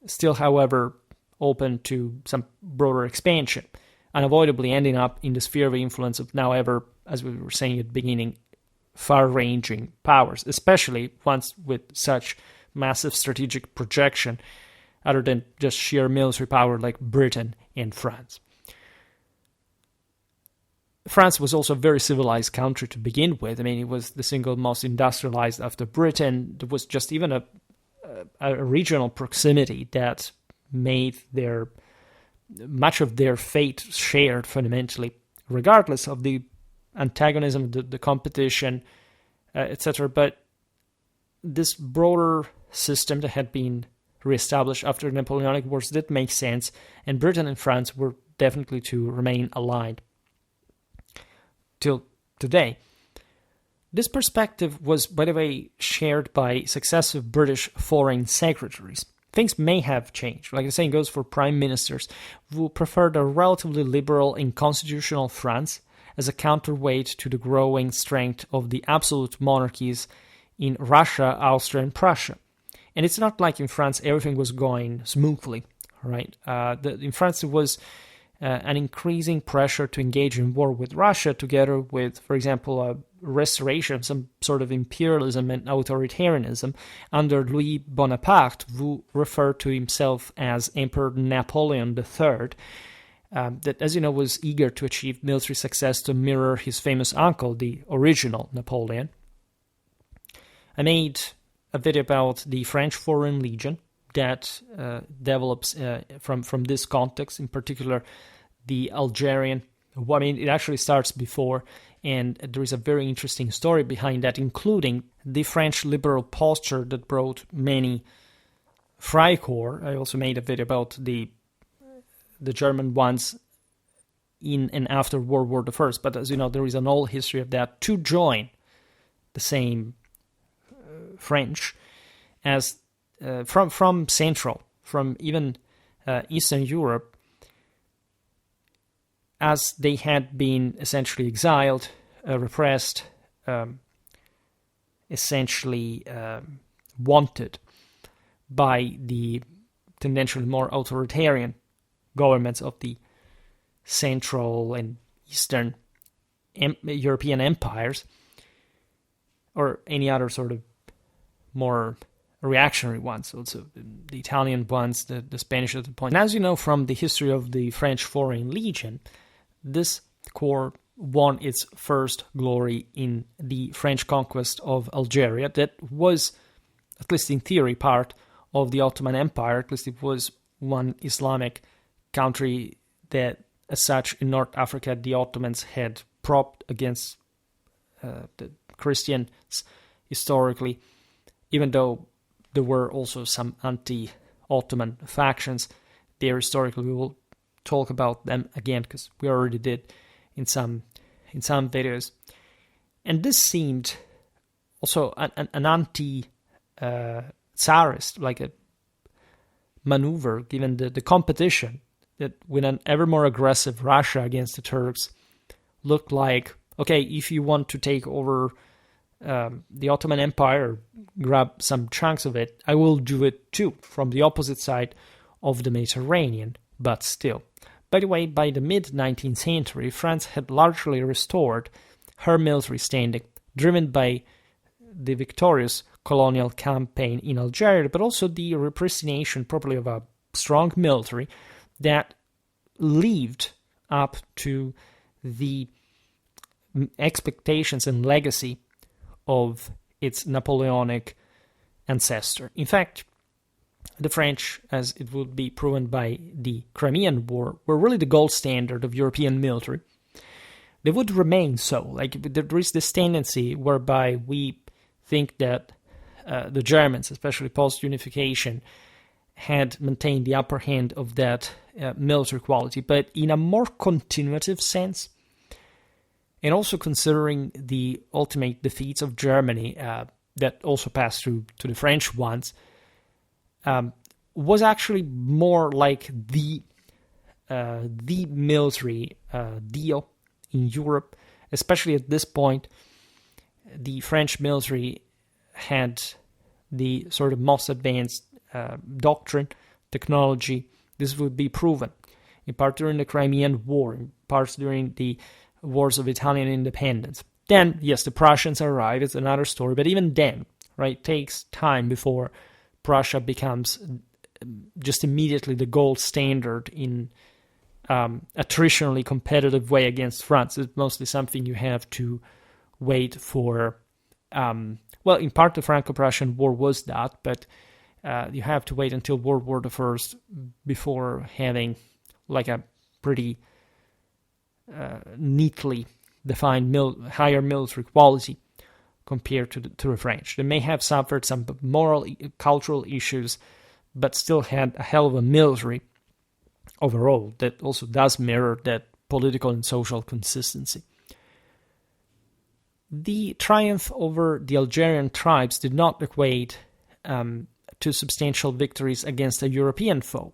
still, however, open to some broader expansion, unavoidably ending up in the sphere of influence of now ever, as we were saying at the beginning, far-ranging powers, especially ones with such massive strategic projection other than just sheer military power like Britain and France. France was also a very civilized country to begin with. I mean, it was the single most industrialized after Britain. There was just even a regional proximity that made much of their fate shared fundamentally, regardless of the antagonism, the competition, etc. But this broader system that had been reestablished after the Napoleonic Wars did make sense, and Britain and France were definitely to remain aligned till today. This perspective was, by the way, shared by successive British foreign secretaries. Things may have changed. Like the saying goes for prime ministers who preferred a relatively liberal and constitutional France as a counterweight to the growing strength of the absolute monarchies in Russia, Austria, and Prussia. And it's not like in France everything was going smoothly, right? In France it was an increasing pressure to engage in war with Russia, together with, for example, a restoration of some sort of imperialism and authoritarianism under Louis Bonaparte, who referred to himself as Emperor Napoleon III, that, as you know, was eager to achieve military success to mirror his famous uncle, the original Napoleon. I made a video about the French Foreign Legion that develops from this context, in particular the Algerian. I mean, it actually starts before, and there is a very interesting story behind that, including the French liberal posture that brought many Freikorps. I also made a video about the German ones in and after World War I. But as you know, there is an old history of that to join the same French as from Central, from even Eastern Europe, as they had been essentially exiled, repressed, essentially wanted by the tendentially more authoritarian governments of the Central and Eastern European empires, or any other sort of more reactionary ones, also the Italian ones, the Spanish at the point. And as you know from the history of the French Foreign Legion, this corps won its first glory in the French conquest of Algeria. That was, at least in theory, part of the Ottoman Empire. At least it was one Islamic country that, as such, in North Africa, the Ottomans had propped against the Christians historically, even though there were also some anti-Ottoman factions there historically. We will talk about them again, because we already did in some videos. And this seemed also an anti-Tsarist, like a maneuver, given the competition that with an ever more aggressive Russia against the Turks looked like, okay, if you want to take over the Ottoman Empire, grab some chunks of it, I will do it too, from the opposite side of the Mediterranean, but still. By the way, by the mid-19th century, France had largely restored her military standing, driven by the victorious colonial campaign in Algeria, but also the repristination properly of a strong military that lived up to the expectations and legacy of its Napoleonic ancestor. In fact, the French, as it would be proven by the Crimean War, were really the gold standard of European military. They would remain so. Like, there is this tendency whereby we think that the Germans, especially post-unification, had maintained the upper hand of that military quality, but in a more continuative sense, and also considering the ultimate defeats of Germany that also passed through to the French ones, was actually more like the military deal in Europe. Especially at this point, the French military had the sort of most advanced doctrine, technology. This would be proven, in part during the Crimean War, in parts during the wars of Italian independence. Then, yes, the Prussians arrive, it's another story, but even then, right, it takes time before Prussia becomes just immediately the gold standard in a traditionally competitive way against France. It's mostly something you have to wait for. Well, in part the Franco-Prussian War was that, but you have to wait until World War I before having like a pretty neatly defined higher military quality compared to the French. They may have suffered some moral, cultural issues, but still had a hell of a military overall that also does mirror that political and social consistency. The triumph over the Algerian tribes did not equate to substantial victories against a European foe.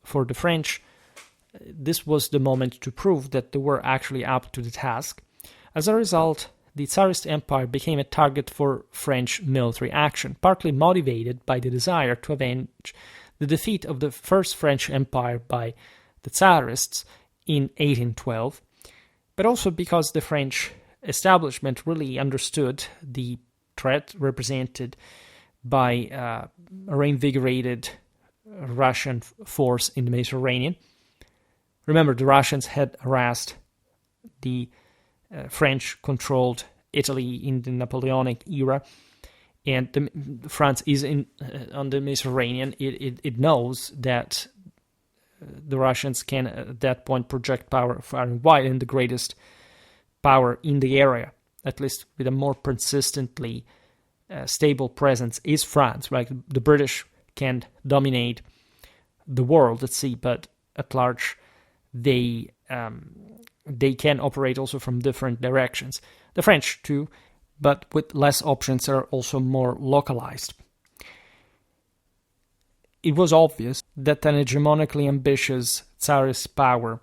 For the French, this was the moment to prove that they were actually up to the task. As a result, the Tsarist Empire became a target for French military action, partly motivated by the desire to avenge the defeat of the First French Empire by the Tsarists in 1812, but also because the French establishment really understood the threat represented by a reinvigorated Russian force in the Mediterranean. Remember, the Russians had harassed the French-controlled Italy in the Napoleonic era, and France is on the Mediterranean. It knows that the Russians can, at that point, project power far and wide, and the greatest power in the area, at least with a more persistently stable presence, is France. Right? The British can dominate the world at sea, but at large, they can operate also from different directions. The French too, but with less options, are also more localized. It was obvious that an hegemonically ambitious Tsarist power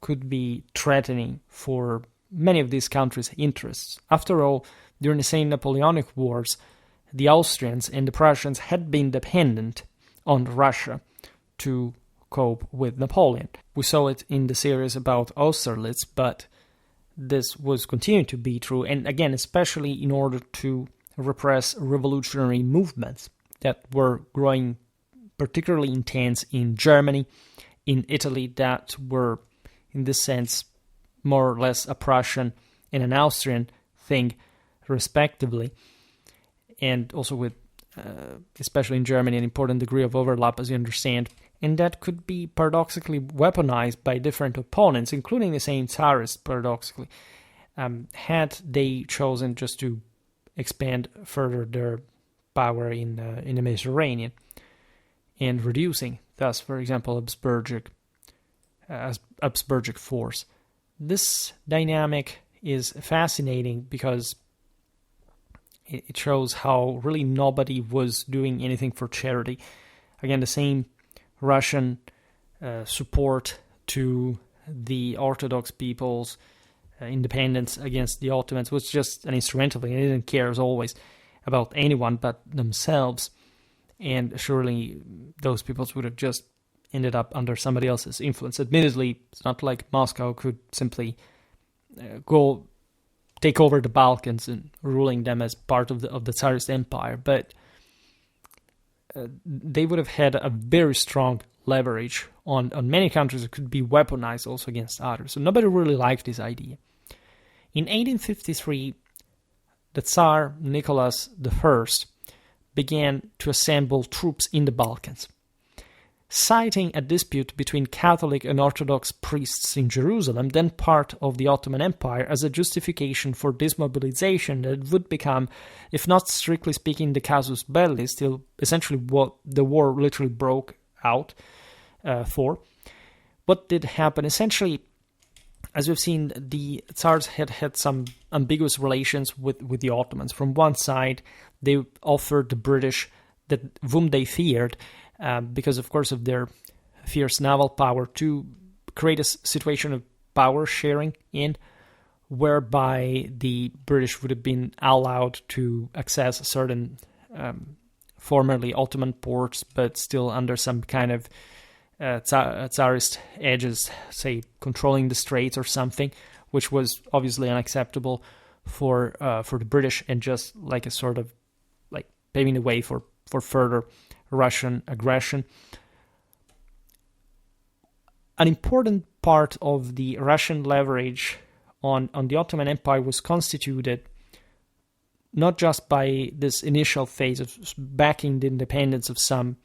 could be threatening for many of these countries' interests. After all, during the same Napoleonic Wars, the Austrians and the Prussians had been dependent on Russia to cope with Napoleon. We saw it in the series about Austerlitz, but this was continuing to be true, and again, especially in order to repress revolutionary movements that were growing particularly intense in Germany, in Italy, that were, in this sense, more or less a Prussian and an Austrian thing, respectively, and also with, especially in Germany, an important degree of overlap, as you understand, and that could be paradoxically weaponized by different opponents, including the same Tsarists, paradoxically, had they chosen just to expand further their power in the Mediterranean, and reducing, thus, for example, Habsburgic force. This dynamic is fascinating because it shows how really nobody was doing anything for charity. Again, the same Russian support to the Orthodox people's independence against the Ottomans was just an instrumental thing. They didn't care, as always, about anyone but themselves. And surely those peoples would have just ended up under somebody else's influence. Admittedly, it's not like Moscow could simply go take over the Balkans and ruling them as part of the Tsarist Empire, but they would have had a very strong leverage on many countries that could be weaponized also against others. So nobody really liked this idea. In 1853, the Tsar Nicholas I began to assemble troops in the Balkans. Citing a dispute between Catholic and Orthodox priests in Jerusalem, then part of the Ottoman Empire, as a justification for this mobilization that would become, if not strictly speaking, the casus belli, still essentially what the war literally broke out for. What did happen? Essentially, as we've seen, the Tsars had some ambiguous relations with the Ottomans. From one side, they offered the British, whom they feared, because, of course, of their fierce naval power, to create a situation of power sharing whereby the British would have been allowed to access certain formerly Ottoman ports, but still under some kind of Tsarist edges, say controlling the straits or something, which was obviously unacceptable for the British, and just like a sort of like paving the way for further Russian aggression. An important part of the Russian leverage on the Ottoman Empire was constituted not just by this initial phase of backing the independence of some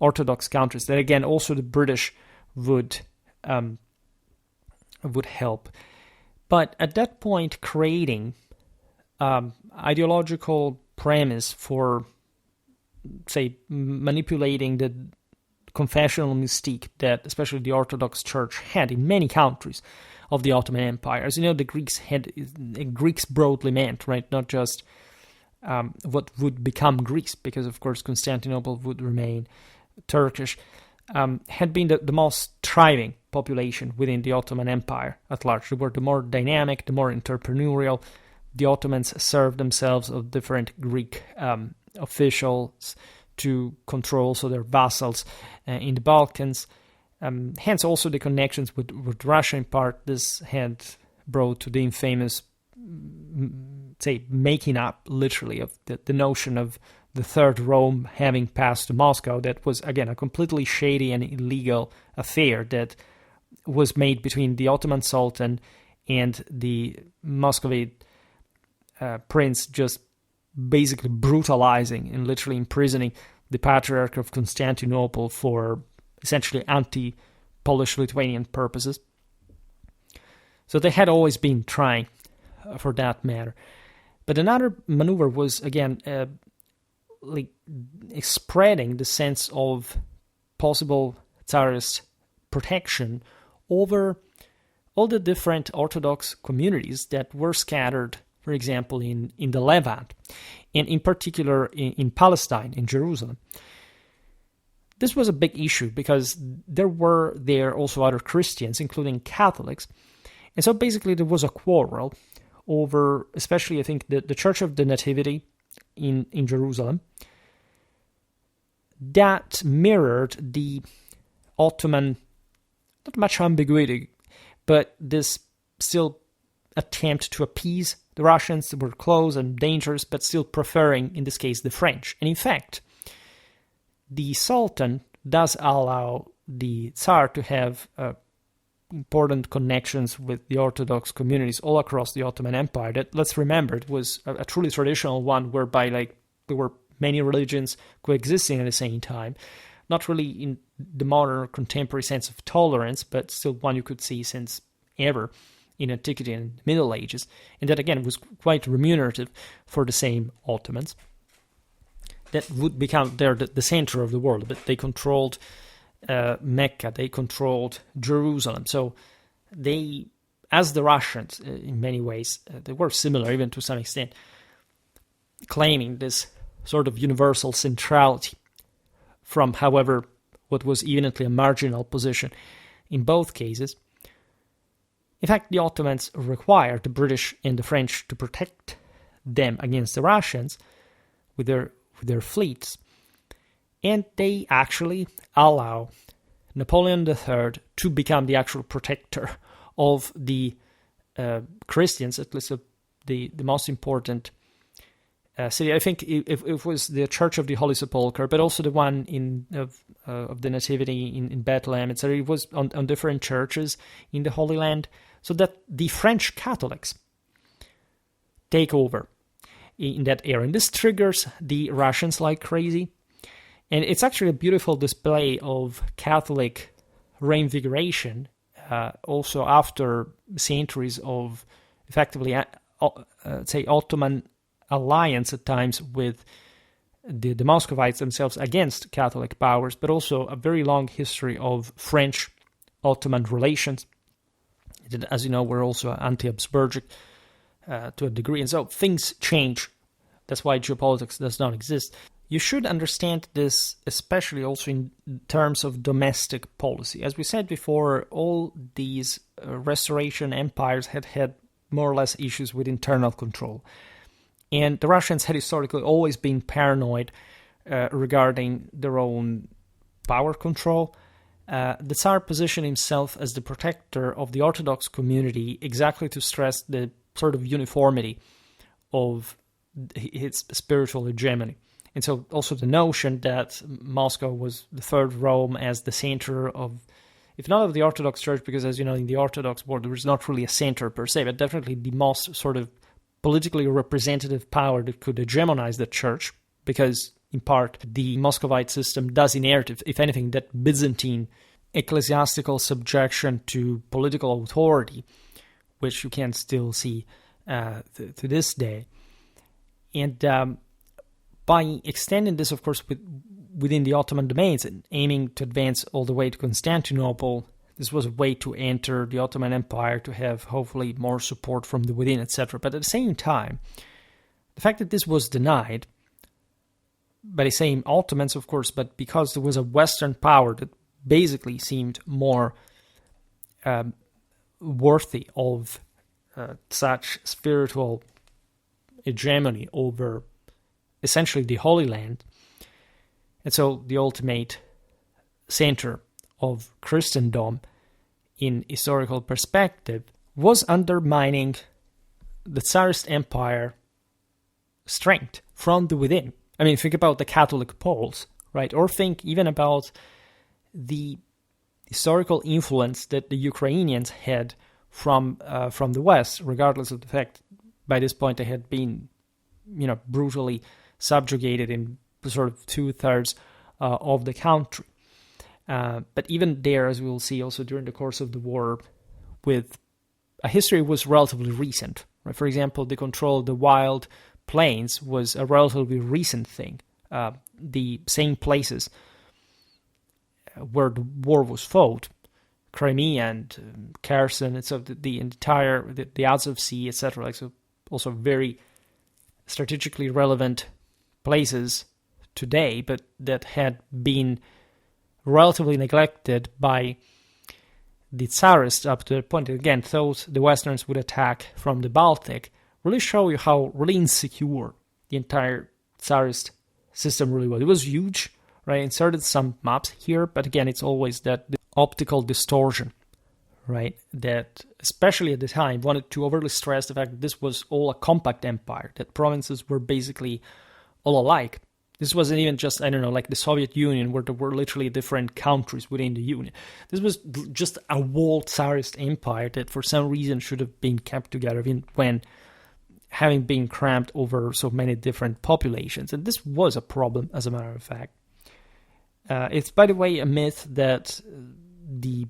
Orthodox countries, that again also the British would help, but at that point creating ideological premise for, say, manipulating the confessional mystique that especially the Orthodox Church had in many countries of the Ottoman Empire. As you know, the Greeks broadly meant, right, not just what would become Greece, because of course Constantinople would remain Turkish, had been the most thriving population within the Ottoman Empire at large. They were the more dynamic, the more entrepreneurial. The Ottomans served themselves of different Greek officials to control also their vassals in the Balkans. Hence also the connections with Russia in part. This had brought to the infamous, say, making up literally of the notion of the Third Rome having passed to Moscow. That was, again, a completely shady and illegal affair that was made between the Ottoman Sultan and the Muscovite prince, just basically brutalizing and literally imprisoning the Patriarch of Constantinople for essentially anti-Polish-Lithuanian purposes. So they had always been trying for that matter. But another maneuver was, again, spreading the sense of possible Tsarist protection over all the different Orthodox communities that were scattered, for example, in the Levant, and in particular in Palestine, in Jerusalem. This was a big issue because there were also other Christians, including Catholics. And so basically there was a quarrel over, especially I think, the Church of the Nativity in Jerusalem that mirrored the Ottoman, not much ambiguity, but this still attempt to appease the Russians that were close and dangerous, but still preferring, in this case, the French. And in fact, the Sultan does allow the Tsar to have important connections with the Orthodox communities all across the Ottoman Empire. That, let's remember, it was a truly traditional one whereby there were many religions coexisting at the same time. Not really in the modern contemporary sense of tolerance, but still one you could see since ever in antiquity and the Middle Ages. And that, again, was quite remunerative for the same Ottomans. That would become the center of the world, but they controlled Mecca, they controlled Jerusalem. So they, as the Russians, in many ways, they were similar, even to some extent, claiming this sort of universal centrality from, however, what was evidently a marginal position in both cases. In fact, the Ottomans required the British and the French to protect them against the Russians with their fleets, and they actually allow Napoleon III to become the actual protector of the Christians, at least of the most important city. I think it was the Church of the Holy Sepulchre, but also the one of the Nativity in Bethlehem, etc. It was on different churches in the Holy Land, so that the French Catholics take over in that era. And this triggers the Russians like crazy. And it's actually a beautiful display of Catholic reinvigoration, also after centuries of effectively, say, Ottoman alliance at times with the Muscovites themselves against Catholic powers, but also a very long history of French-Ottoman relations. As you know, we're also anti-Habsburgic to a degree, and so things change. That's why geopolitics does not exist. You should understand this, especially also in terms of domestic policy. As we said before, all these restoration empires had more or less issues with internal control. And the Russians had historically always been paranoid regarding their own power control. The Tsar positioned himself as the protector of the Orthodox community exactly to stress the sort of uniformity of its spiritual hegemony. And so also the notion that Moscow was the Third Rome as the center of, if not of the Orthodox Church, because as you know, in the Orthodox world, there was not really a center per se, but definitely the most sort of politically representative power that could hegemonize the church, because in part the Muscovite system does inherit, if anything, that Byzantine ecclesiastical subjection to political authority, which you can still see to this day. And by extending this, of course, within the Ottoman domains and aiming to advance all the way to Constantinople, this was a way to enter the Ottoman Empire, to have hopefully more support from the within, etc. But at the same time, the fact that this was denied by the same Ottomans, of course, but because there was a Western power that basically seemed more worthy of such spiritual hegemony over essentially the Holy Land. And so the ultimate center of Christendom in historical perspective was undermining the Tsarist Empire strength from the within. I mean, think about the Catholic Poles, right? Or think even about the historical influence that the Ukrainians had from the West, regardless of the fact by this point they had been, brutally subjugated in sort of 2/3 of the country. But even there, as we will see also during the course of the war, with a history was relatively recent. Right? For example, the control of the wild plains was a relatively recent thing. The same places where the war was fought, Crimea and Kherson, and so the entire the Azov Sea, etc. Like, so also very strategically relevant places today, but that had been relatively neglected by the Tsarists up to the point. Again, thought the Westerns would attack from the Baltic, really show you how really insecure the entire Tsarist system really was. It was huge, right? Inserted some maps here, but again, it's always that optical distortion, right? That, especially at the time, wanted to overly stress the fact that this was all a compact empire, that provinces were basically all alike. This wasn't even just, like the Soviet Union, where there were literally different countries within the Union. This was just a whole Tsarist empire that for some reason should have been kept together when having been cramped over so many different populations. And this was a problem, as a matter of fact. It's, by the way, a myth that the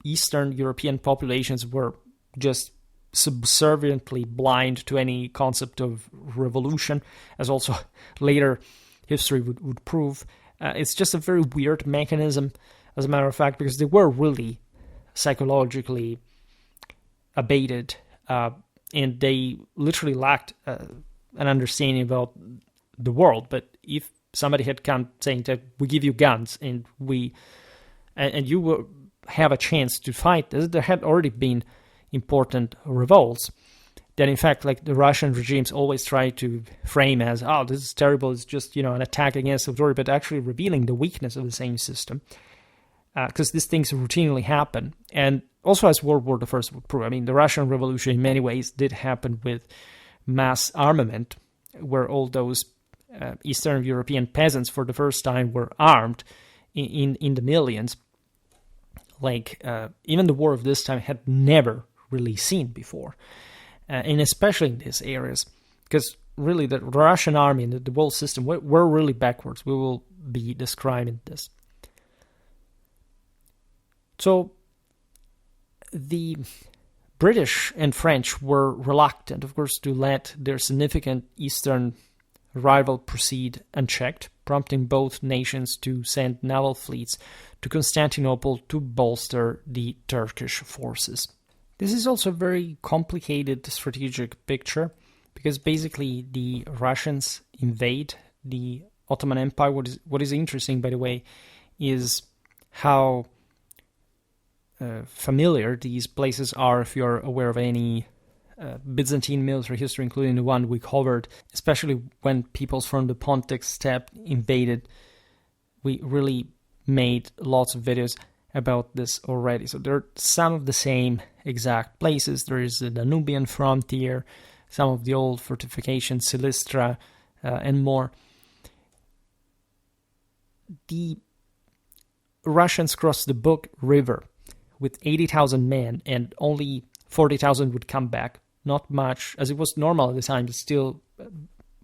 Eastern European populations were just subserviently blind to any concept of revolution, as also later history would prove. It's just a very weird mechanism, as a matter of fact, because they were really psychologically abated, and they literally lacked an understanding about the world. But if somebody had come saying that we give you guns and you will have a chance to fight, there had already been important revolts that, in fact, like the Russian regimes always try to frame as, oh, this is terrible, it's just, an attack against authority, but actually revealing the weakness of the same system, because these things routinely happen. And also, as World War I would prove, the Russian Revolution in many ways did happen with mass armament, where all those Eastern European peasants for the first time were armed in the millions, like even the war of this time had never really seen before. And especially in these areas, because really the Russian army and the whole system were really backwards. We will be describing this. So the British and French were reluctant, of course, to let their significant Eastern rival proceed unchecked, prompting both nations to send naval fleets to Constantinople to bolster the Turkish forces. This is also a very complicated strategic picture, because basically the Russians invade the Ottoman Empire. What is interesting, by the way, is how familiar these places are if you're aware of any Byzantine military history, including the one we covered, especially when peoples from the Pontic steppe invaded. We really made lots of videos about this already. So there are some of the same exact places. There is the Danubian frontier, some of the old fortifications, Silistra, and more. The Russians crossed the Bug River with 80,000 men, and only 40,000 would come back. Not much, as it was normal at the time, but still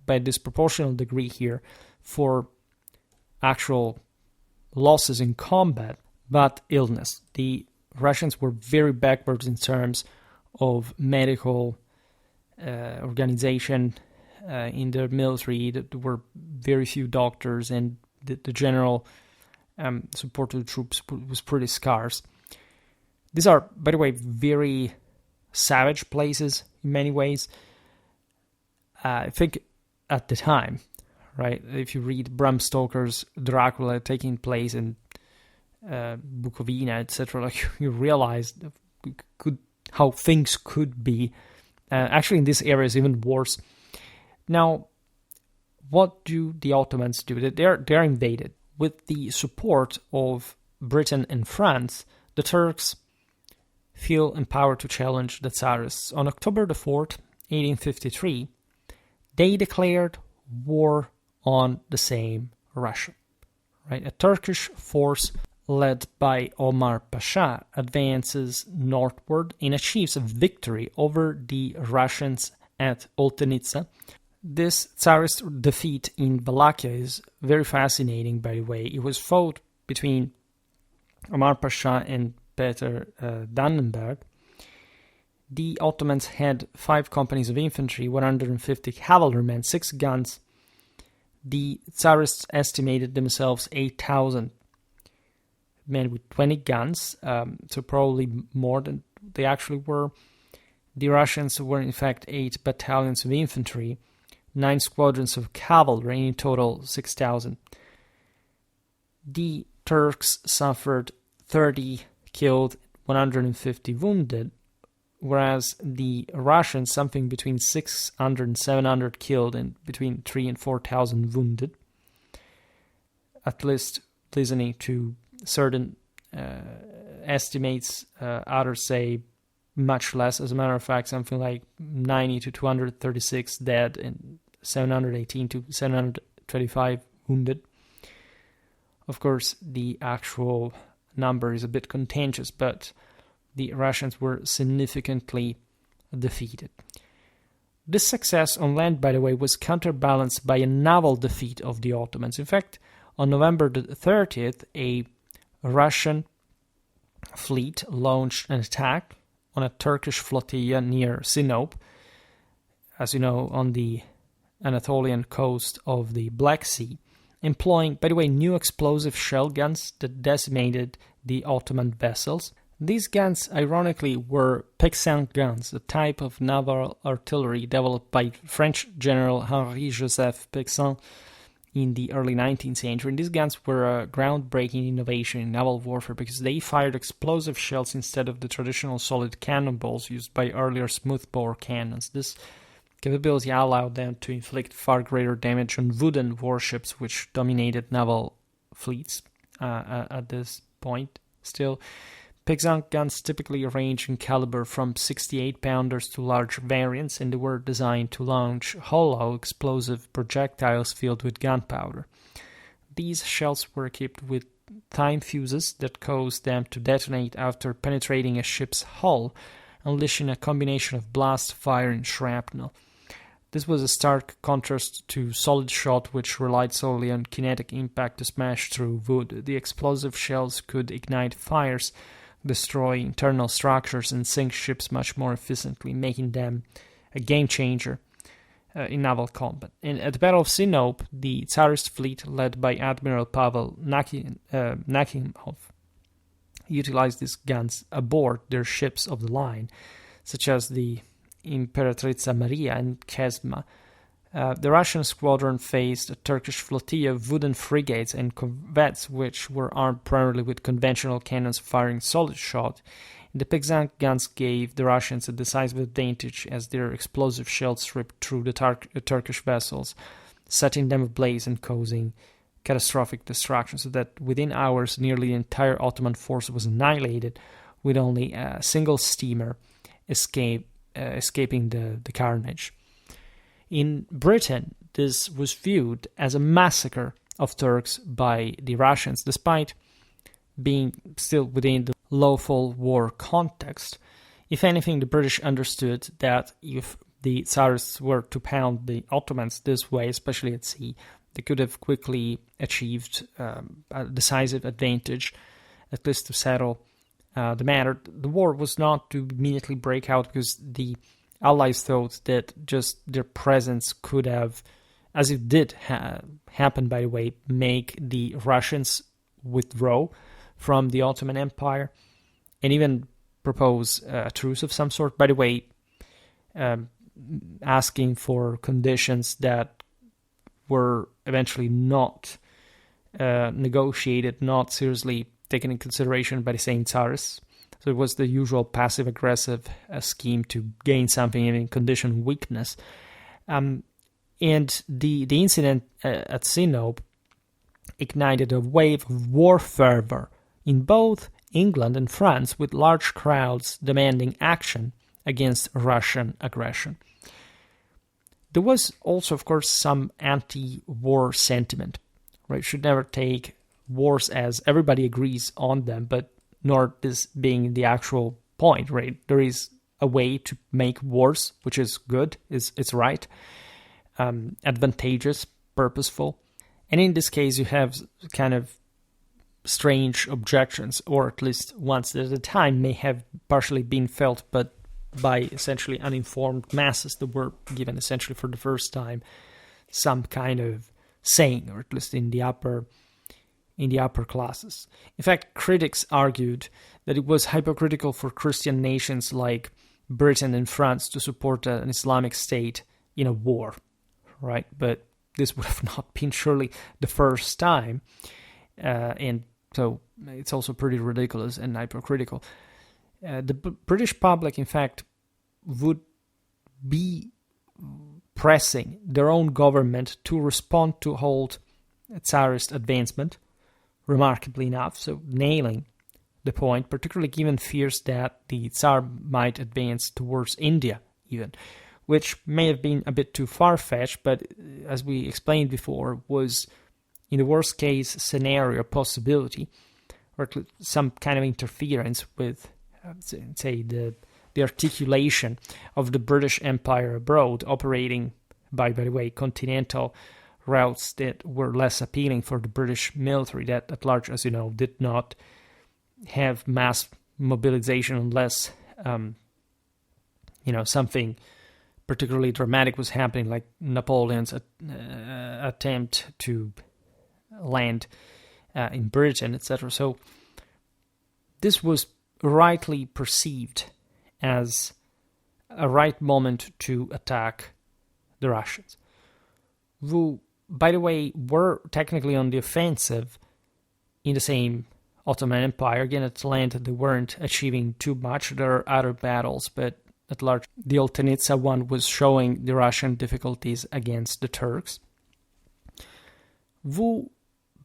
by a disproportional degree here for actual losses in combat, but illness. The Russians were very backwards in terms of medical organization in their military. There were very few doctors, and the general support to the troops was pretty scarce. These are, by the way, very savage places in many ways. I think at the time, right? If you read Bram Stoker's Dracula taking place in Bukovina, etc., like you realize how things could be. Actually, in this area is even worse. Now, what do the Ottomans do? They're invaded with the support of Britain and France, the Turks feel empowered to challenge the Tsarists. On October the 4th, 1853, they declared war on the same Russia. Right? A Turkish force led by Omar Pasha advances northward and achieves a victory over the Russians at Oltenitsa. This Tsarist defeat in Wallachia is very fascinating, by the way. It was fought between Omar Pasha and Peter Dannenberg. The Ottomans had 5 companies of infantry, 150 cavalrymen, 6 guns. The Tsarists estimated themselves 8,000 men with 20 guns, so probably more than they actually were. The Russians were in fact 8 battalions of infantry, 9 squadrons of cavalry, and in total 6,000. The Turks suffered 30 killed, 150 wounded, whereas the Russians something between 600 and 700 killed and between 3,000 and 4,000 wounded. At least listening to certain estimates, others say much less. As a matter of fact, something like 90 to 236 dead and 718 to 725 wounded. Of course, the actual number is a bit contentious, but the Russians were significantly defeated. This success on land, by the way, was counterbalanced by a naval defeat of the Ottomans. In fact, on November the 30th, a Russian fleet launched an attack on a Turkish flotilla near Sinop, as you know, on the Anatolian coast of the Black Sea, employing, by the way, new explosive shell guns that decimated the Ottoman vessels. These guns, ironically, were Pexin guns, a type of naval artillery developed by French General Henri-Joseph Pexin in the early 19th century. And these guns were a groundbreaking innovation in naval warfare because they fired explosive shells instead of the traditional solid cannonballs used by earlier smoothbore cannons. This capability allowed them to inflict far greater damage on wooden warships, which dominated naval fleets at this point. Still, Pexin guns typically range in caliber from 68-pounders to large variants, and they were designed to launch hollow explosive projectiles filled with gunpowder. These shells were equipped with time fuses that caused them to detonate after penetrating a ship's hull, unleashing a combination of blast, fire, and shrapnel. This was a stark contrast to solid shot, which relied solely on kinetic impact to smash through wood. The explosive shells could ignite fires, destroy internal structures, and sink ships much more efficiently, making them a game changer in naval combat. And at the Battle of Sinop, the Tsarist fleet, led by Admiral Pavel Nakhimov, utilized these guns aboard their ships of the line, such as the Imperatrica Maria and Kesma. The Russian squadron faced a Turkish flotilla of wooden frigates and corvettes, which were armed primarily with conventional cannons firing solid shot. The Pexin guns gave the Russians a decisive advantage as their explosive shells ripped through the Turkish vessels, setting them ablaze and causing catastrophic destruction, so that within hours nearly the entire Ottoman force was annihilated, with only a single steamer escaping the carnage. In Britain, this was viewed as a massacre of Turks by the Russians, despite being still within the lawful war context. If anything, the British understood that if the Tsarists were to pound the Ottomans this way, especially at sea, they could have quickly achieved a decisive advantage, at least to settle the matter. The war was not to immediately break out because the Allies thought that just their presence could have, as it did happen, by the way, make the Russians withdraw from the Ottoman Empire and even propose a truce of some sort. By the way, asking for conditions that were eventually not negotiated, not seriously taken in consideration by the same Tsarists. So it was the usual passive-aggressive scheme to gain something in condition weakness. And the incident at Sinop ignited a wave of war fervor in both England and France, with large crowds demanding action against Russian aggression. There was also, of course, some anti-war sentiment. Right? Should never take wars as everybody agrees on them, but nor this being the actual point. Right? There is a way to make wars, which is good, it's right, advantageous, purposeful. And in this case, you have kind of strange objections, or at least ones that at the time may have partially been felt, but by essentially uninformed masses that were given essentially for the first time some kind of saying, or at least in the upper classes. In fact, critics argued that it was hypocritical for Christian nations like Britain and France to support an Islamic state in a war, right? But this would have not been surely the first time, and so it's also pretty ridiculous and hypocritical. The British public, in fact, would be pressing their own government to respond to halt Tsarist advancement, remarkably enough, so nailing the point, particularly given fears that the Tsar might advance towards India even, which may have been a bit too far-fetched, but as we explained before, was in the worst case scenario possibility, or some kind of interference with, say, the articulation of the British Empire abroad, operating by the way, continental routes that were less appealing for the British military, that at large, as you know, did not have mass mobilization unless, something particularly dramatic was happening, like Napoleon's attempt to land in Britain, etc. So this was rightly perceived as a right moment to attack the Russians, who, by the way, were technically on the offensive in the same Ottoman Empire. Again, at land they weren't achieving too much. There are other battles, but at large, the Oltenitsa one was showing the Russian difficulties against the Turks, who,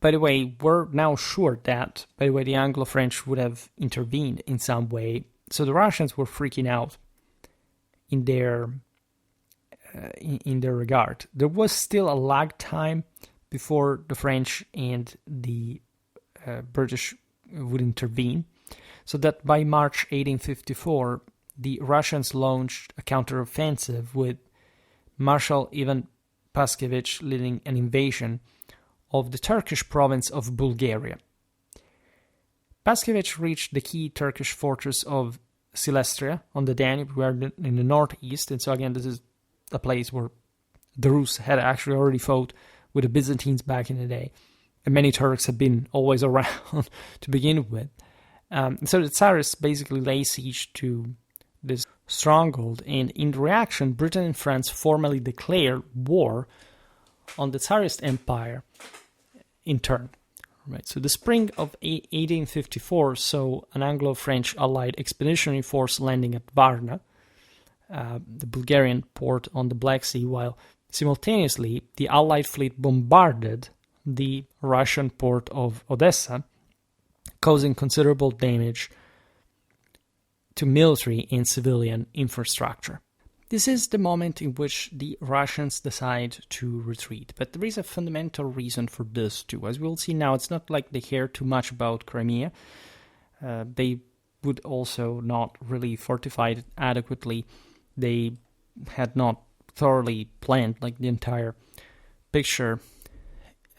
by the way, were now sure that, by the way, the Anglo-French would have intervened in some way. So the Russians were freaking out in their regard. There was still a lag time before the French and the British would intervene, so that by March 1854, the Russians launched a counteroffensive with Marshal Ivan Paskevich leading an invasion of the Turkish province of Bulgaria. Paskevich reached the key Turkish fortress of Silestria on the Danube, we are in the northeast, and so again, this is a place where the Rus had actually already fought with the Byzantines back in the day, and many Turks had been always around to begin with. So the Tsarists basically lay siege to this stronghold, and in reaction, Britain and France formally declared war on the Tsarist Empire in turn. Right. So the spring of 1854 saw an Anglo-French allied expeditionary force landing at Varna, the Bulgarian port on the Black Sea, while simultaneously the Allied fleet bombarded the Russian port of Odessa, causing considerable damage to military and civilian infrastructure. This is the moment in which the Russians decide to retreat, but there is a fundamental reason for this too. As we'll see now, it's not like they care too much about Crimea. They would also not really fortify it adequately. They had not thoroughly planned like the entire picture,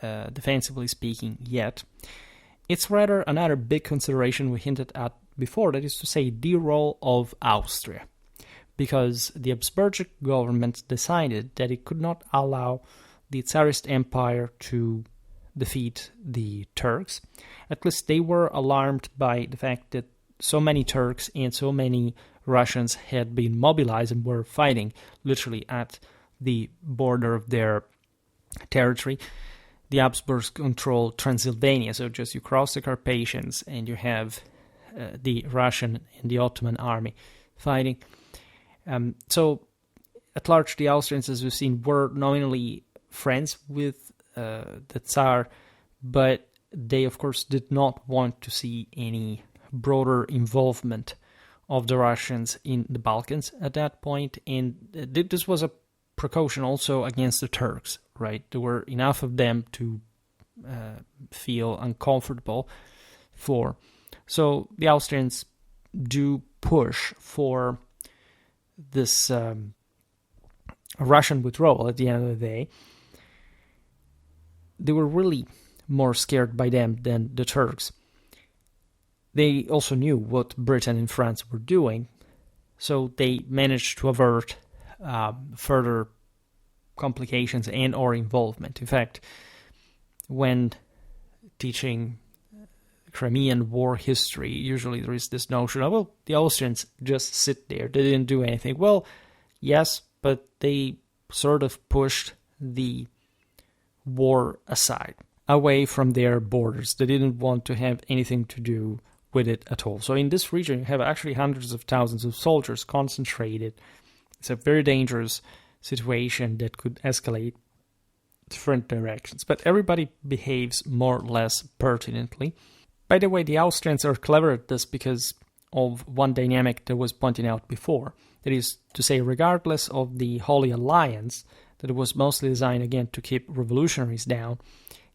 defensively speaking, yet. It's rather another big consideration we hinted at before, that is to say, the role of Austria. Because the Habsburg government decided that it could not allow the Tsarist Empire to defeat the Turks. At least they were alarmed by the fact that so many Turks and so many Russians had been mobilized and were fighting literally at the border of their territory. The Habsburgs control Transylvania, so just you cross the Carpathians and you have the Russian and the Ottoman army fighting. So, at large, the Austrians, as we've seen, were nominally friends with the Tsar, but they, of course, did not want to see any broader involvement of the Russians in the Balkans at that point, and this was a precaution also against the Turks, right? There were enough of them to feel uncomfortable for. So the Austrians do push for this Russian withdrawal at the end of the day. They were really more scared by them than the Turks. They also knew what Britain and France were doing, so they managed to avert further complications and or involvement. In fact, when teaching Crimean War history, usually there is this notion of, well, the Austrians just sit there, they didn't do anything. Well, yes, but they sort of pushed the war aside, away from their borders. They didn't want to have anything to do with it at all. So in this region, you have actually hundreds of thousands of soldiers concentrated. It's a very dangerous situation that could escalate different directions. But everybody behaves more or less pertinently. By the way, the Austrians are clever at this because of one dynamic that was pointed out before. That is to say, regardless of the Holy Alliance, that was mostly designed, again, to keep revolutionaries down,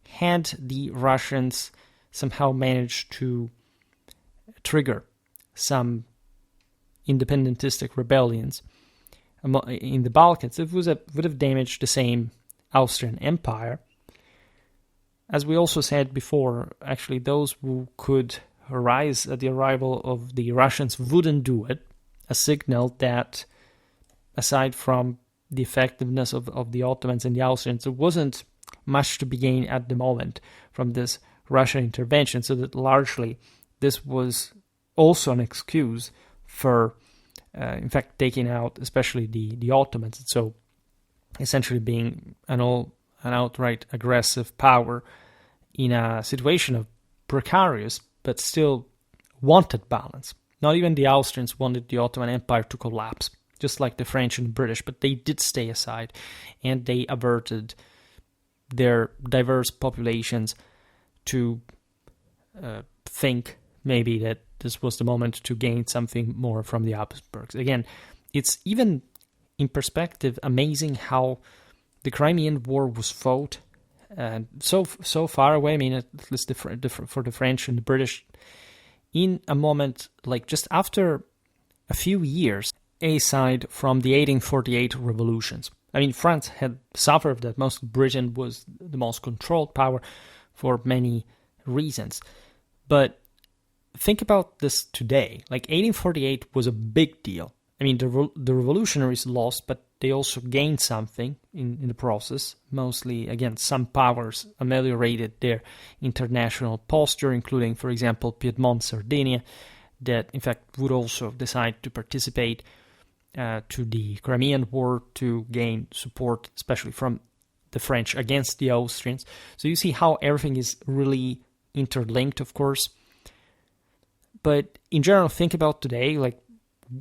had the Russians somehow managed to trigger some independentistic rebellions in the Balkans, it would have damaged the same Austrian Empire. As we also said before, actually those who could rise at the arrival of the Russians wouldn't do it, a signal that aside from the effectiveness of the Ottomans and the Austrians, there wasn't much to be gained at the moment from this Russian intervention, so that largely this was also an excuse for, in fact, taking out especially the Ottomans, and so essentially being an outright aggressive power in a situation of precarious but still wanted balance. Not even the Austrians wanted the Ottoman Empire to collapse, just like the French and British, but they did stay aside, and they averted their diverse populations to think maybe that this was the moment to gain something more from the Habsburgs. Again, it's even in perspective amazing how the Crimean War was fought so far away. I mean, at least for the French and the British, in a moment like just after a few years aside from the 1848 revolutions. I mean, France had suffered that. Most Britain was the most controlled power for many reasons. But think about this today. Like 1848 was a big deal. I mean, the revolutionaries lost, but they also gained something in the process. Mostly, again, some powers ameliorated their international posture, including, for example, Piedmont, Sardinia, that in fact would also decide to participate to the Crimean War to gain support, especially from the French against the Austrians. So you see how everything is really interlinked, of course. But in general, think about today, like,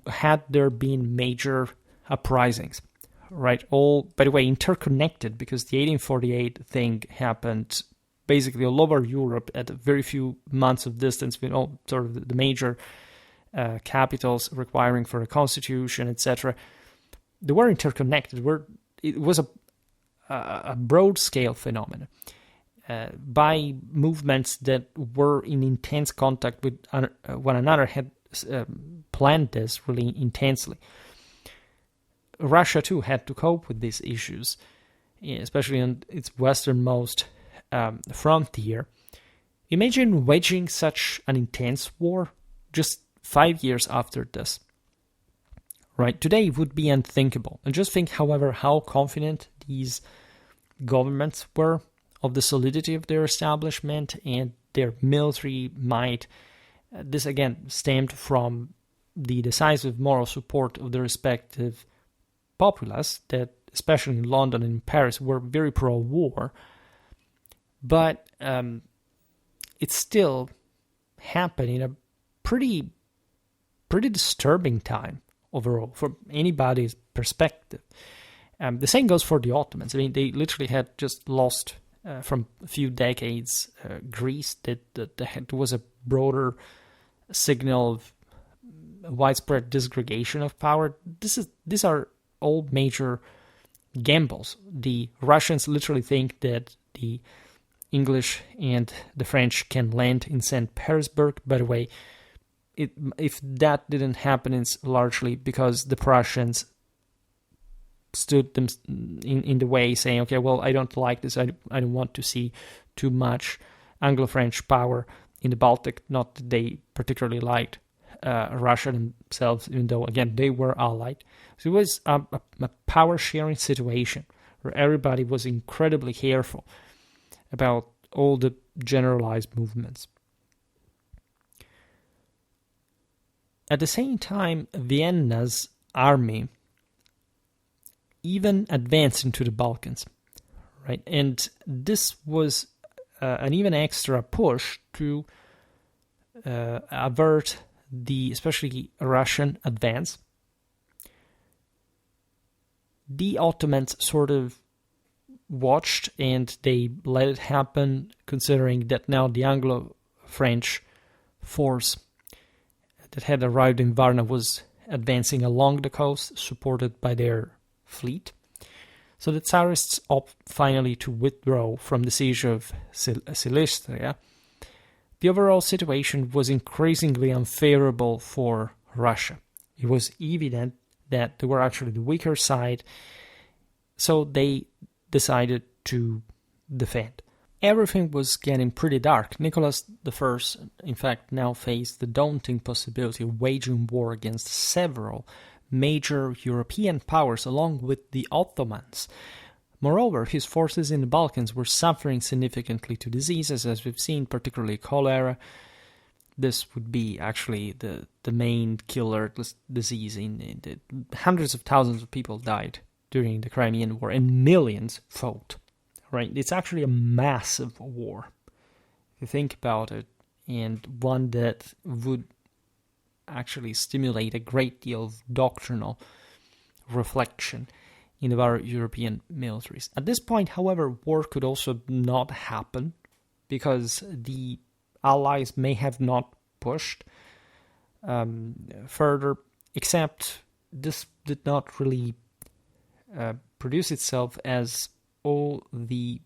had there been major uprisings, right? All, by the way, interconnected, because the 1848 thing happened basically all over Europe at a very few months of distance, with all sort of the major capitals requiring for a constitution, etc. They were interconnected. It was a broad-scale phenomenon by movements that were in intense contact with one another, had planned this really intensely. Russia, too, had to cope with these issues, especially on its westernmost frontier. Imagine waging such an intense war just 5 years after this. Right? Today it would be unthinkable. And just think, however, how confident these governments were of the solidity of their establishment and their military might. This, again, stemmed from the decisive moral support of the respective populace that, especially in London and Paris, were very pro-war. But it still happened in a pretty disturbing time overall, from anybody's perspective. The same goes for the Ottomans. I mean, they literally had just lost from a few decades, Greece, that was a broader signal of widespread disgregation of power. These are all major gambles. The Russians literally think that the English and the French can land in St. Petersburg. By the way, if that didn't happen, it's largely because the Prussians stood them in the way, saying, okay, well, I don't like this. I don't want to see too much Anglo-French power in the Baltic. Not that they particularly liked Russia themselves, even though, again, they were allied. So it was a power-sharing situation where everybody was incredibly careful about all the generalized movements. At the same time, Vienna's army even advanced into the Balkans, right? And this was an even extra push to avert the especially Russian advance. The Ottomans sort of watched and they let it happen, considering that now the Anglo-French force that had arrived in Varna was advancing along the coast, supported by their fleet. So the Tsarists opted finally to withdraw from the siege of Silistria. The overall situation was increasingly unfavorable for Russia. It was evident that they were actually the weaker side, so they decided to defend. Everything was getting pretty dark. Nicholas I, in fact, now faced the daunting possibility of waging war against several major European powers along with the Ottomans. Moreover, his forces in the Balkans were suffering significantly to diseases, as we've seen, particularly cholera. This would be actually the main killer disease. Hundreds of thousands of people died during the Crimean War, and millions fought. Right? It's actually a massive war, if you think about it, and one that would actually stimulate a great deal of doctrinal reflection in our European militaries. At this point, however, war could also not happen because the Allies may have not pushed further, except this did not really produce itself, as all the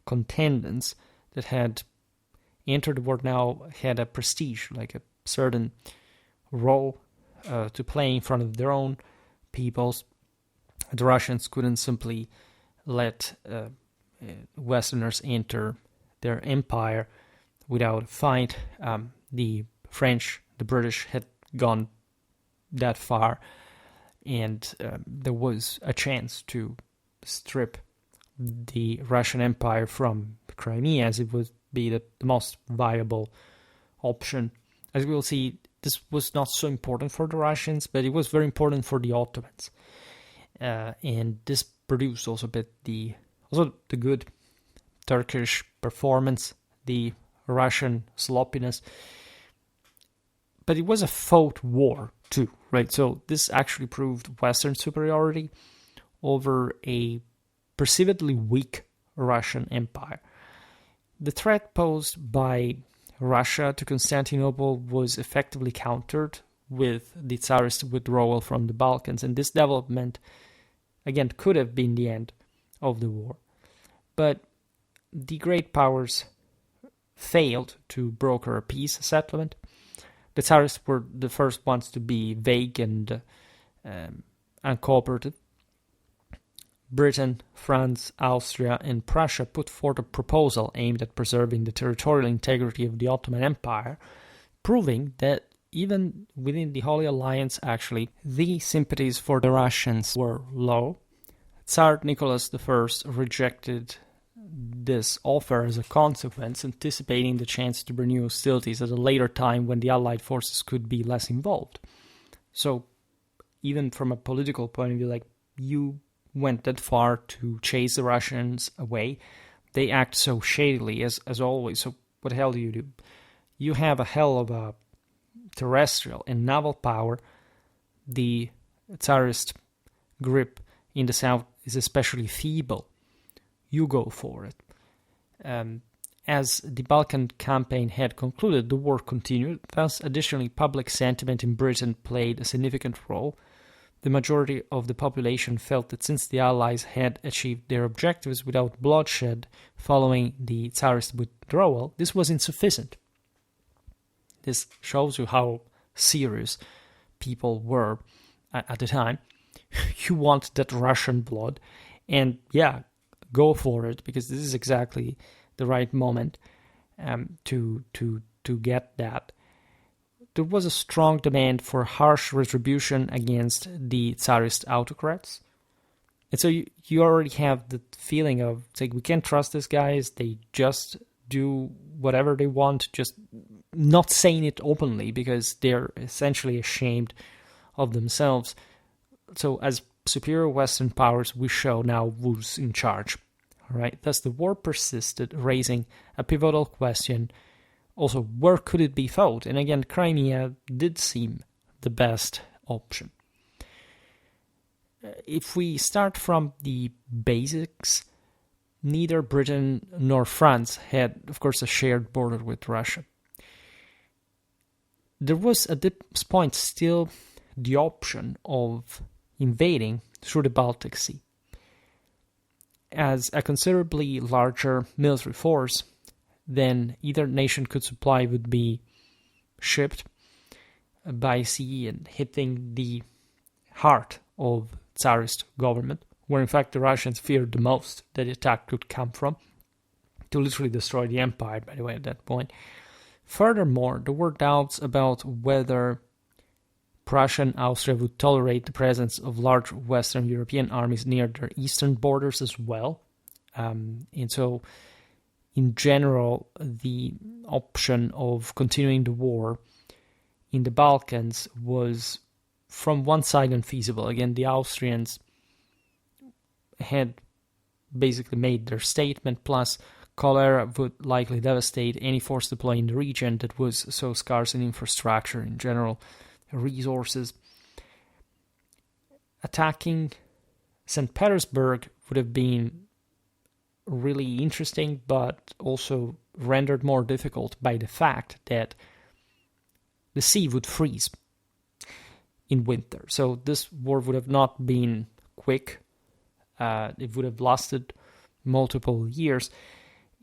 contendants that had entered the war now had a prestige, like a certain role to play in front of their own peoples. The Russians couldn't simply let Westerners enter their empire without a fight. The French, the British had gone that far, and there was a chance to strip the Russian Empire from Crimea, as it would be the most viable option. As we will see, this was not so important for the Russians, but it was very important for the Ottomans. And this produced also a bit the good Turkish performance, the Russian sloppiness. But it was a fought war too, right? So this actually proved Western superiority over a perceivedly weak Russian Empire. The threat posed by Russia to Constantinople was effectively countered with the Tsarist withdrawal from the Balkans, and this development, again, could have been the end of the war. But the great powers failed to broker a peace settlement. The Tsarists were the first ones to be vague and uncooperative. Britain, France, Austria, and Prussia put forth a proposal aimed at preserving the territorial integrity of the Ottoman Empire, proving that even within the Holy Alliance, actually, the sympathies for the Russians were low. Tsar Nicholas I rejected this offer as a consequence, anticipating the chance to renew hostilities at a later time when the Allied forces could be less involved. So, even from a political point of view, like, you went that far to chase the Russians away. They act so shadily, as always. So what the hell do? You have a hell of a terrestrial and naval power. The Tsarist grip in the south is especially feeble. You go for it. As the Balkan campaign had concluded, the war continued. Thus, additionally, public sentiment in Britain played a significant role. The majority of the population felt that since the Allies had achieved their objectives without bloodshed following the Tsarist withdrawal, this was insufficient. This shows you how serious people were at the time. You want that Russian blood, and yeah, go for it, because this is exactly the right moment to get that. There was a strong demand for harsh retribution against the Tsarist autocrats. And so you already have the feeling of, it's like, we can't trust these guys, they just do whatever they want, just not saying it openly because they're essentially ashamed of themselves. So as superior Western powers, we show now who's in charge. Right? Thus the war persisted, raising a pivotal question. Also, where could it be fought? And again, Crimea did seem the best option. If we start from the basics, neither Britain nor France had, of course, a shared border with Russia. There was at this point still the option of invading through the Baltic Sea, as a considerably larger military force than either nation could supply would be shipped by sea and hitting the heart of Tsarist government, where in fact the Russians feared the most that the attack could come from, to literally destroy the empire, by the way, at that point. Furthermore, there were doubts about whether Prussia and Austria would tolerate the presence of large Western European armies near their eastern borders as well. And so, in general, the option of continuing the war in the Balkans was, from one side, unfeasible. Again, the Austrians had basically made their statement, plus cholera would likely devastate any force deployed in the region that was so scarce in infrastructure in general, resources. Attacking St. Petersburg would have been really interesting, but also rendered more difficult by the fact that the sea would freeze in winter. So this war would have not been quick. It would have lasted multiple years.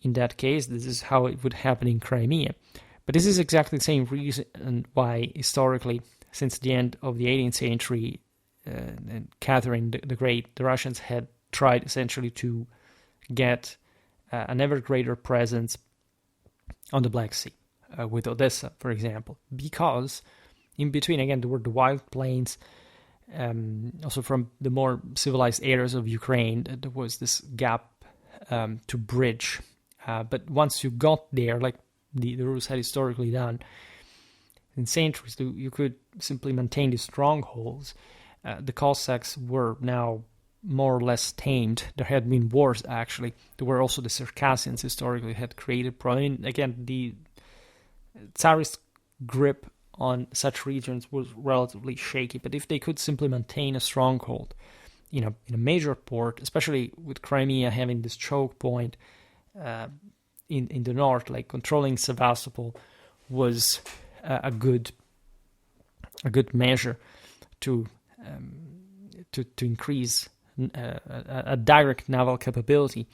In that case, this is how it would happen in Crimea. But this is exactly the same reason why, historically, since the end of the 18th century, and Catherine the Great, the Russians had tried essentially to get an ever greater presence on the Black Sea, with Odessa, for example, because in between, again, there were the wild plains, also from the more civilized areas of Ukraine, there was this gap to bridge. But once you got there, like the Rus had historically done in centuries, you could simply maintain these strongholds. The Cossacks were now more or less tamed. There had been wars, actually. There were also the Circassians historically had created problems. Again, the Tsarist grip on such regions was relatively shaky, but if they could simply maintain a stronghold, in a major port, especially with Crimea having this choke point in the north, like controlling Sevastopol was a good measure to increase a direct naval capability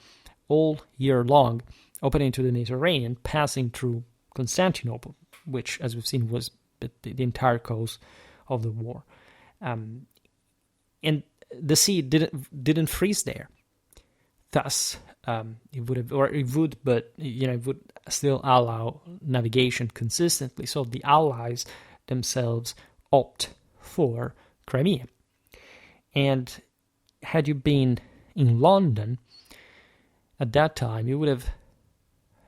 all year long, opening to the Mediterranean, passing through Constantinople, which, as we've seen, was the entire cause of the war. And the sea didn't freeze there. Thus, it would still allow navigation consistently. So the Allies themselves opt for Crimea. And had you been in London at that time, you would have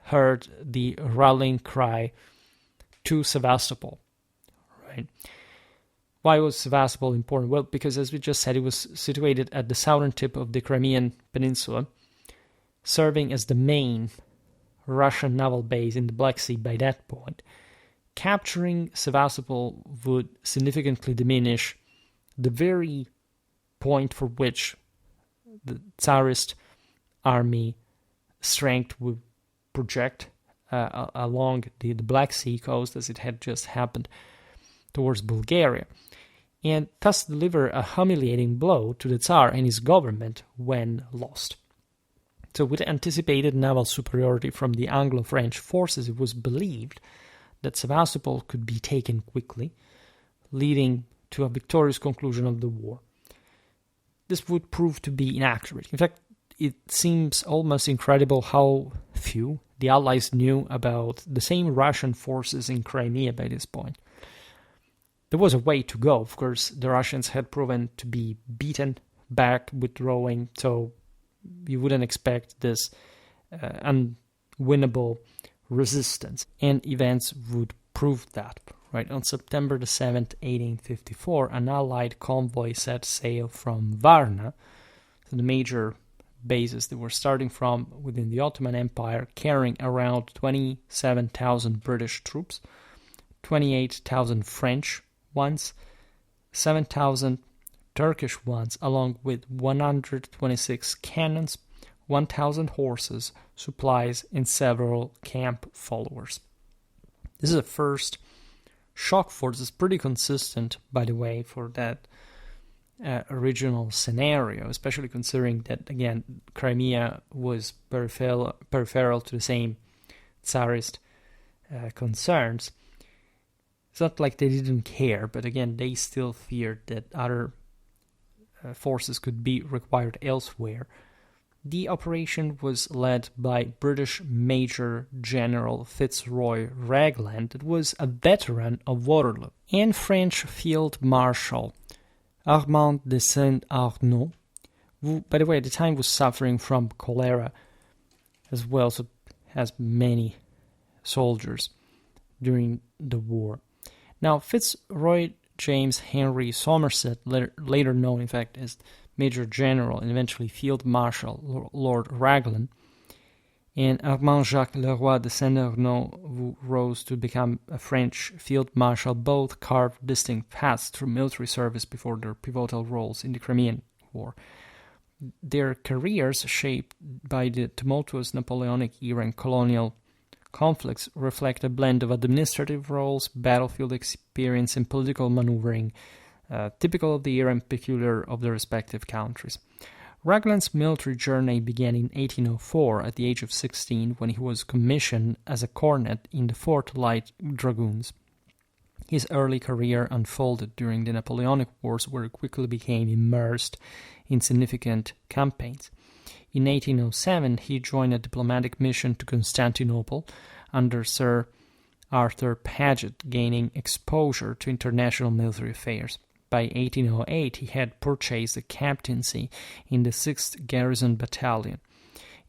heard the rallying cry to Sevastopol, right? Why was Sevastopol important? Well, because as we just said, it was situated at the southern tip of the Crimean Peninsula, serving as the main Russian naval base in the Black Sea by that point. Capturing Sevastopol would significantly diminish the very point for which the Tsarist army strength would project along the Black Sea coast, as it had just happened, towards Bulgaria, and thus deliver a humiliating blow to the Tsar and his government when lost. So with anticipated naval superiority from the Anglo-French forces, it was believed that Sevastopol could be taken quickly, leading to a victorious conclusion of the war. This would prove to be inaccurate. In fact, it seems almost incredible how few the Allies knew about the same Russian forces in Crimea by this point. There was a way to go. Of course, the Russians had proven to be beaten back, withdrawing, so you wouldn't expect this unwinnable resistance. And events would prove that. Right, on September the 7th, 1854, an Allied convoy set sail from Varna, so the major bases they were starting from within the Ottoman Empire, carrying around 27,000 British troops, 28,000 French ones, 7,000 Turkish ones, along with 126 cannons, 1,000 horses, supplies, and several camp followers. This is the first shock force. Is pretty consistent, by the way, for that original scenario, especially considering that, again, Crimea was peripheral to the same Tsarist concerns. It's not like they didn't care, but again, they still feared that other forces could be required elsewhere. The operation was led by British Major General Fitzroy Raglan, that was a veteran of Waterloo, and French Field Marshal Armand de Saint-Arnaud, who, by the way, at the time was suffering from cholera as well, so has many soldiers during the war. Now, Fitzroy James Henry Somerset, later known, in fact, as Major General and eventually Field Marshal Lord Raglan, and Armand Jacques Leroy de Saint-Arnaud, who rose to become a French Field Marshal, both carved distinct paths through military service before their pivotal roles in the Crimean War. Their careers, shaped by the tumultuous Napoleonic era and colonial conflicts, reflect a blend of administrative roles, battlefield experience, and political maneuvering, typical of the era and peculiar of the respective countries. Raglan's military journey began in 1804 at the age of 16, when he was commissioned as a cornet in the 4th Light Dragoons. His early career unfolded during the Napoleonic Wars, where he quickly became immersed in significant campaigns. In 1807, he joined a diplomatic mission to Constantinople under Sir Arthur Paget, gaining exposure to international military affairs. By 1808, he had purchased a captaincy in the 6th Garrison Battalion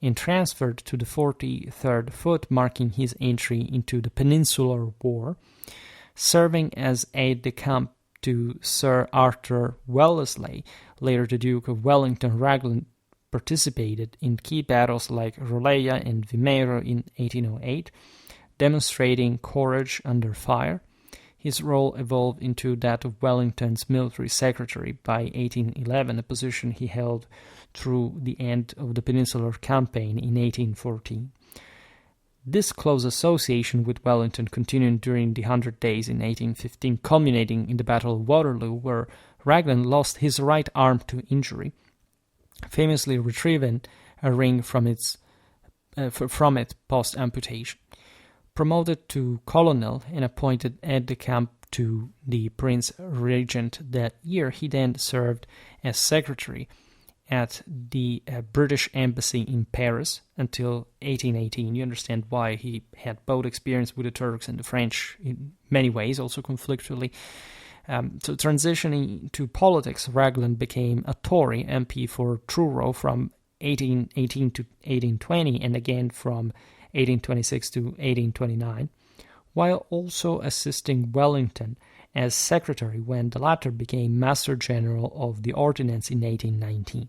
and transferred to the 43rd Foot, marking his entry into the Peninsular War, serving as aide-de-camp to Sir Arthur Wellesley, later the Duke of Wellington. Raglan participated in key battles like Roleia and Vimeiro in 1808, demonstrating courage under fire. His role evolved into that of Wellington's military secretary by 1811, a position he held through the end of the Peninsular Campaign in 1814. This close association with Wellington continued during the 100 Days in 1815, culminating in the Battle of Waterloo, where Raglan lost his right arm to injury, famously retrieving a ring from it post-amputation. Promoted to colonel and appointed aide-de-camp to the Prince Regent that year, he then served as secretary at the British Embassy in Paris until 1818. You understand why he had both experience with the Turks and the French in many ways, also conflictually. So transitioning to politics, Raglan became a Tory MP for Truro from 1818 to 1820, and again from 1826 to 1829, while also assisting Wellington as secretary when the latter became Master General of the Ordnance in 1819.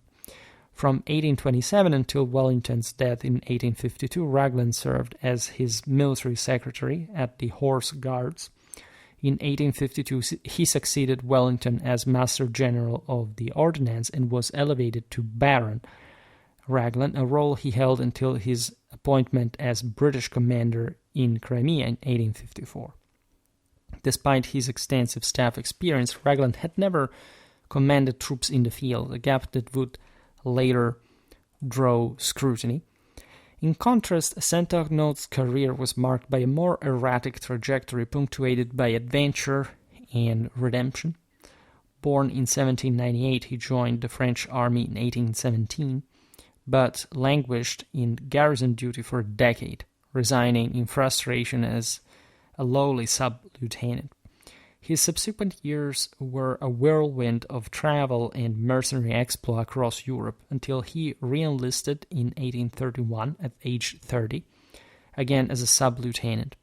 From 1827 until Wellington's death in 1852, Raglan served as his military secretary at the Horse Guards. In 1852, he succeeded Wellington as Master General of the Ordnance and was elevated to Baron Raglan, a role he held until his appointment as British commander in Crimea in 1854. Despite his extensive staff experience, Raglan had never commanded troops in the field, a gap that would later draw scrutiny. In contrast, Saint-Arnaud's career was marked by a more erratic trajectory punctuated by adventure and redemption. Born in 1798, he joined the French army in 1817, but languished in garrison duty for a decade, resigning in frustration as a lowly sub-lieutenant. His subsequent years were a whirlwind of travel and mercenary exploit across Europe until he re-enlisted in 1831 at age 30, again as a sub-lieutenant.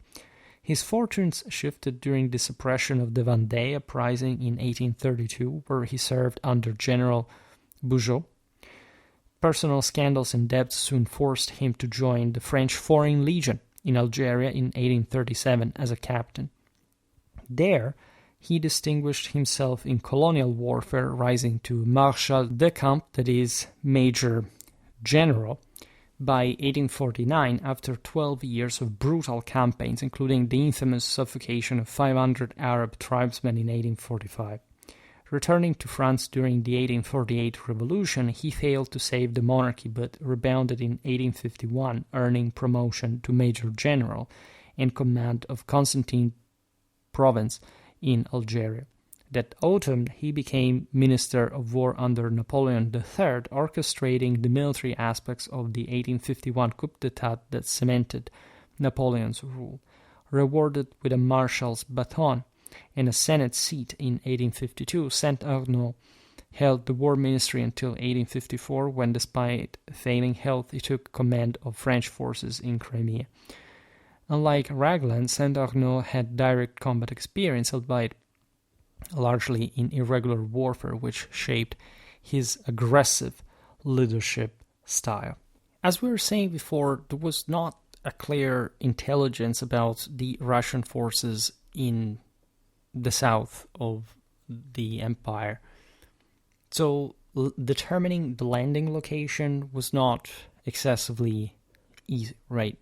His fortunes shifted during the suppression of the Vendée uprising in 1832, where he served under General Bugeaud. Personal scandals and debts soon forced him to join the French Foreign Legion in Algeria in 1837 as a captain. There, he distinguished himself in colonial warfare, rising to Marshal de Camp, that is, Major General, by 1849 after 12 years of brutal campaigns, including the infamous suffocation of 500 Arab tribesmen in 1845. Returning to France during the 1848 revolution, he failed to save the monarchy but rebounded in 1851, earning promotion to Major General and command of Constantine province in Algeria. That autumn, he became Minister of War under Napoleon III, orchestrating the military aspects of the 1851 coup d'etat that cemented Napoleon's rule. Rewarded with a marshal's baton and a Senate seat in 1852, Saint-Arnaud held the war ministry until 1854, when, despite failing health, he took command of French forces in Crimea. Unlike Raglan, Saint-Arnaud had direct combat experience, albeit largely in irregular warfare, which shaped his aggressive leadership style. As we were saying before, there was not a clear intelligence about the Russian forces in the south of the empire. So determining the landing location was not excessively easy, right?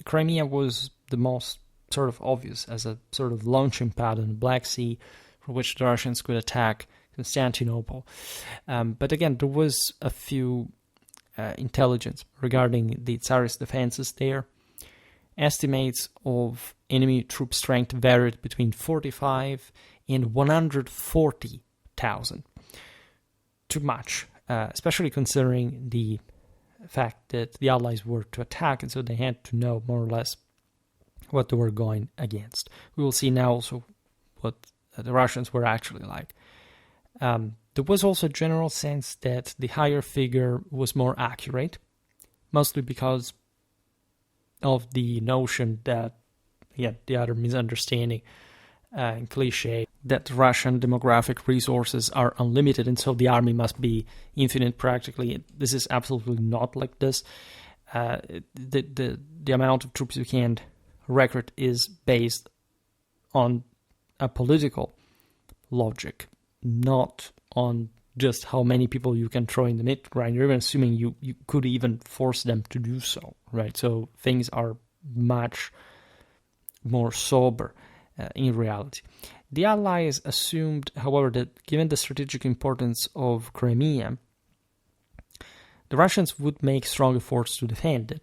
Crimea was the most sort of obvious as a sort of launching pad in the Black Sea for which the Russians could attack Constantinople. But again, there was a few intelligence regarding the Tsarist defenses there. Estimates of enemy troop strength varied between 45 and 140,000. Too much, especially considering the fact that the Allies were to attack, and so they had to know more or less what they were going against. We will see now also what the Russians were actually like. There was also a general sense that the higher figure was more accurate, mostly because of the notion that, the other misunderstanding and cliche, that Russian demographic resources are unlimited and so the army must be infinite practically. This is absolutely not like this. The amount of troops you can recruit is based on a political logic, not on just how many people you can throw in the mid-ground. You're even assuming you could even force them to do so, right? So things are much more sober in reality. The Allies assumed, however, that given the strategic importance of Crimea, the Russians would make strong efforts to defend it.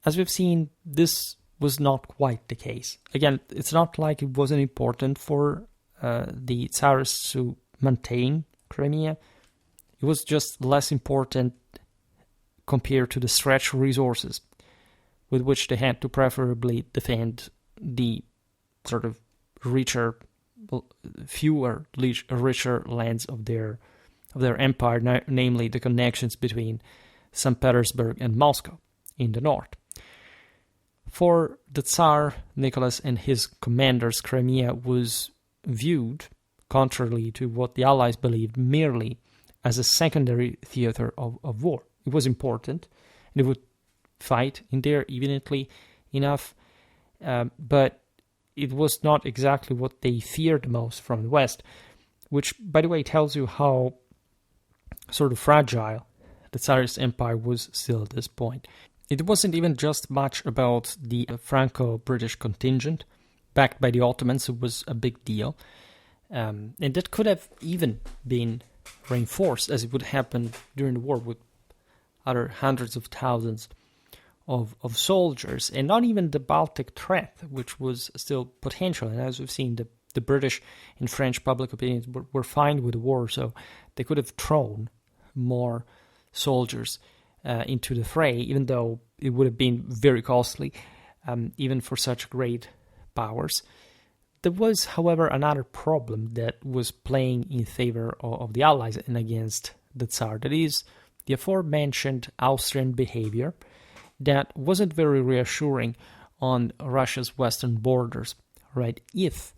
As we've seen, this was not quite the case. Again, it's not like it wasn't important for the Tsarists to maintain Crimea. It was just less important compared to the stretched resources with which they had to preferably defend the sort of richer lands of their empire, namely the connections between St. Petersburg and Moscow in the north. For the Tsar Nicholas and his commanders, Crimea was viewed, contrary to what the Allies believed, merely as a secondary theater of war. It was important, and it would fight in there evidently enough, but it was not exactly what they feared most from the West, which, by the way, tells you how sort of fragile the Tsarist Empire was still at this point. it wasn't even just much about the Franco-British contingent backed by the Ottomans. It was a big deal. And that could have even been reinforced, as it would happen during the war, with other hundreds of thousands of soldiers, and not even the Baltic threat, which was still potential. And as we've seen, the British and French public opinions were fine with the war, so they could have thrown more soldiers into the fray, even though it would have been very costly, even for such great powers. There was, however, another problem that was playing in favor of the Allies and against the Tsar. That is the aforementioned Austrian behavior that wasn't very reassuring on Russia's western borders, right? If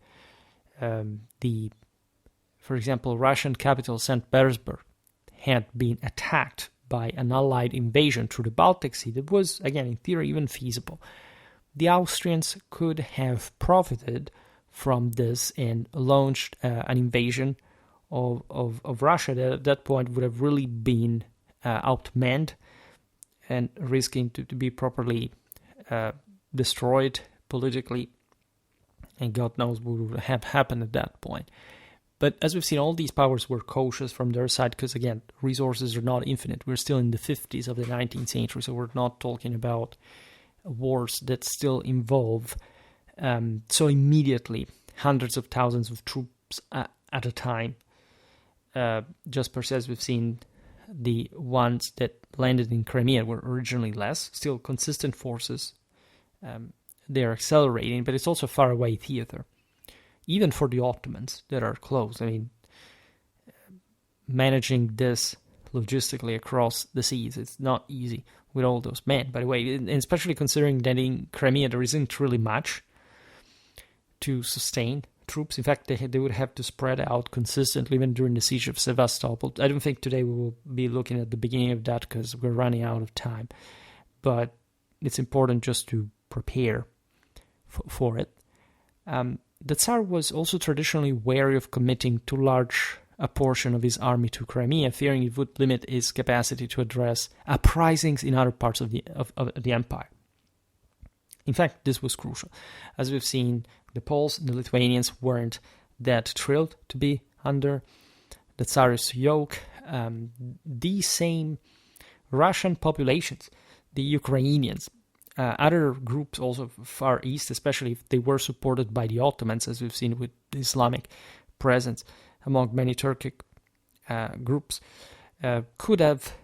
for example, Russian capital St. Petersburg had been attacked by an Allied invasion through the Baltic Sea, that was, again, in theory, even feasible. The Austrians could have profited from this and launched an invasion of Russia that at that point would have really been outmanned and risking to be properly destroyed politically, and God knows what would have happened at that point. But as we've seen, all these powers were cautious from their side because, again, resources are not infinite. We're still in the 50s of the 19th century, so we're not talking about wars that still involve so immediately hundreds of thousands of troops at a time. Just per se, as we've seen, the ones that landed in Crimea were originally less, still consistent forces. They're accelerating, but it's also far away theater. Even for the Ottomans that are close. I mean, managing this logistically across the seas, it's not easy with all those men, by the way, and especially considering that in Crimea there isn't really much to sustain troops. In fact, they would have to spread out consistently even during the siege of Sevastopol. I don't think today we will be looking at the beginning of that because we're running out of time, but it's important just to prepare for it. The Tsar was also traditionally wary of committing too large a portion of his army to Crimea, fearing it would limit his capacity to address uprisings in other parts of the empire. In fact, this was crucial. As we've seen, the Poles and the Lithuanians weren't that thrilled to be under the Tsarist yoke. These same Russian populations, the Ukrainians, other groups also far east, especially if they were supported by the Ottomans, as we've seen with the Islamic presence among many Turkic groups, could have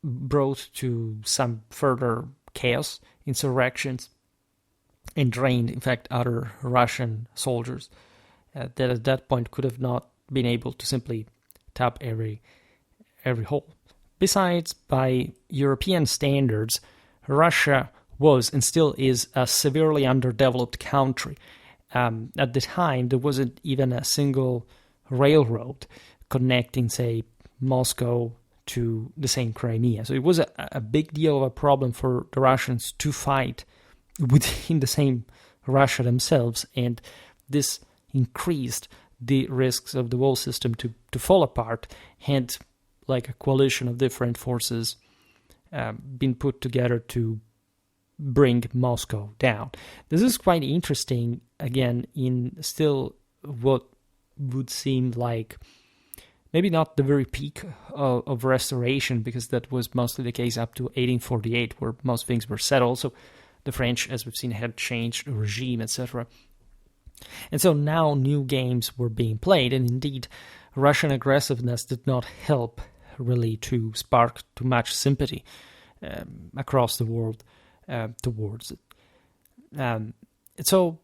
brought to some further chaos, insurrections, and drained, in fact, other Russian soldiers that at that point could have not been able to simply tap every hole. Besides, by European standards, Russia was and still is a severely underdeveloped country. At the time, there wasn't even a single railroad connecting, say, Moscow to the same Crimea. So it was a big deal of a problem for the Russians to fight within the same Russia themselves, and this increased the risks of the whole system to fall apart, had like a coalition of different forces been put together to bring Moscow down. This is quite interesting, again, in still what would seem like maybe not the very peak of restoration, because that was mostly the case up to 1848, where most things were settled. So the French, as we've seen, had changed the regime, etc. And so now new games were being played, and indeed, Russian aggressiveness did not help really to spark too much sympathy across the world towards it. So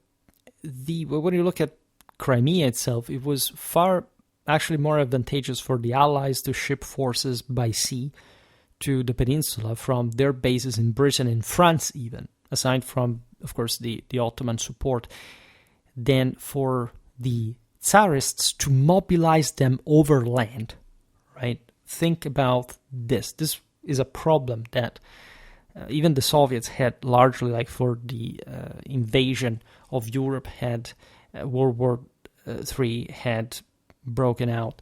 when you look at Crimea itself, it was far actually more advantageous for the Allies to ship forces by sea to the peninsula from their bases in Britain and France even, aside from, of course, the Ottoman support, than for the Tsarists to mobilize them overland, right? Think about this. This is a problem that even the Soviets had largely, like for the invasion of Europe, had World War III had broken out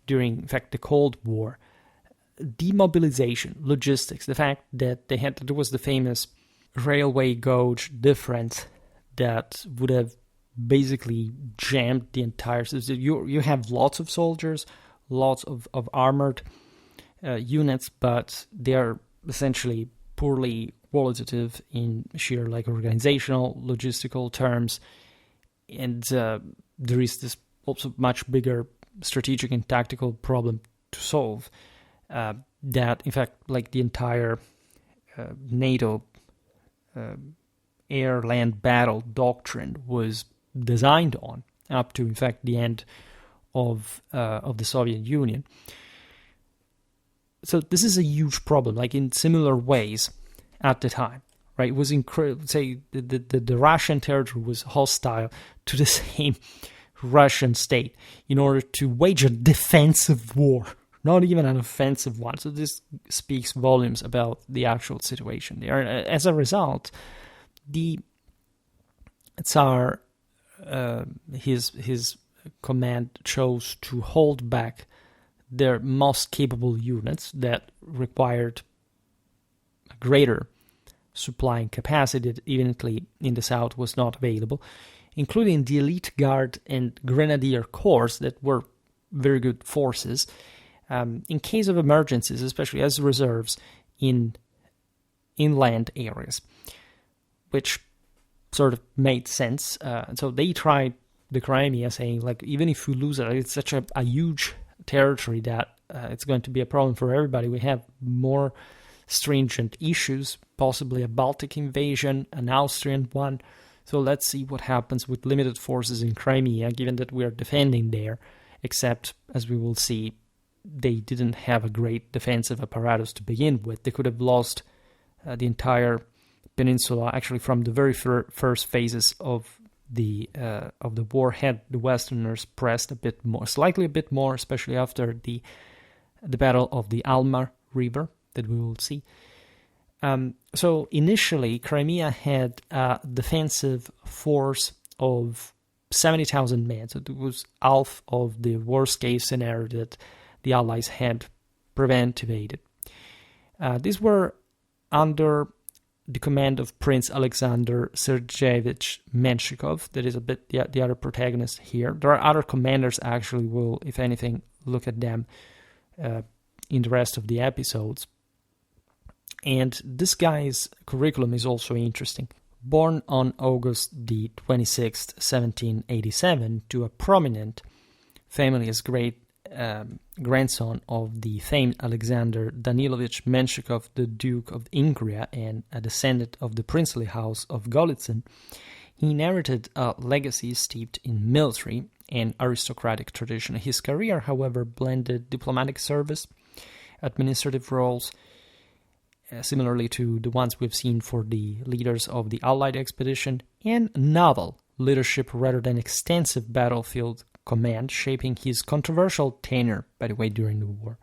during, in fact, the Cold War. demobilization, logistics, the fact that there was the famous railway gauge difference that would have basically jammed the entire system. You have lots of soldiers, lots of armored units, but they are essentially poorly qualitative in sheer organizational, logistical terms, and there is this also much bigger strategic and tactical problem to solve that, in fact, the entire NATO air-land battle doctrine was designed on, up to, in fact, the end of the Soviet Union. So this is a huge problem, in similar ways at the time, right? It was incredible. Say the Russian territory was hostile to the same Russian state in order to wage a defensive war, not even an offensive one. So this speaks volumes about the actual situation there. As a result, the Tsar, his command chose to hold back their most capable units that required a greater supplying capacity that evidently in the south was not available, including the elite guard and grenadier corps that were very good forces in case of emergencies, especially as reserves in inland areas, which sort of made sense. So they tried the Crimea, saying even if we lose it, it's such a huge territory that it's going to be a problem for everybody. We have more stringent issues, possibly a Baltic invasion, an Austrian one. So let's see what happens with limited forces in Crimea, given that we are defending there, except, as we will see, they didn't have a great defensive apparatus to begin with. They could have lost the entire peninsula, actually, from the very first phases of the war, had the Westerners pressed slightly a bit more, especially after the battle of the Alma River that we will see. So initially, Crimea had a defensive force of 70,000 men. So it was half of the worst-case scenario that the Allies had preventivated. These were under the command of Prince Alexander Sergeyevich Menshikov. That is a bit the other protagonist here. There are other commanders, actually. We'll, if anything, look at them in the rest of the episodes. And this guy's curriculum is also interesting. Born on August the 26th, 1787, to a prominent family as great grandson of the famed Alexander Danilovich Menshikov, the Duke of Ingria, and a descendant of the princely house of Golitsyn, he inherited a legacy steeped in military and aristocratic tradition. His career, however, blended diplomatic service, administrative roles, similarly to the ones we've seen for the leaders of the Allied expedition, and naval leadership rather than extensive battlefield command, shaping his controversial tenure, by the way, during the war.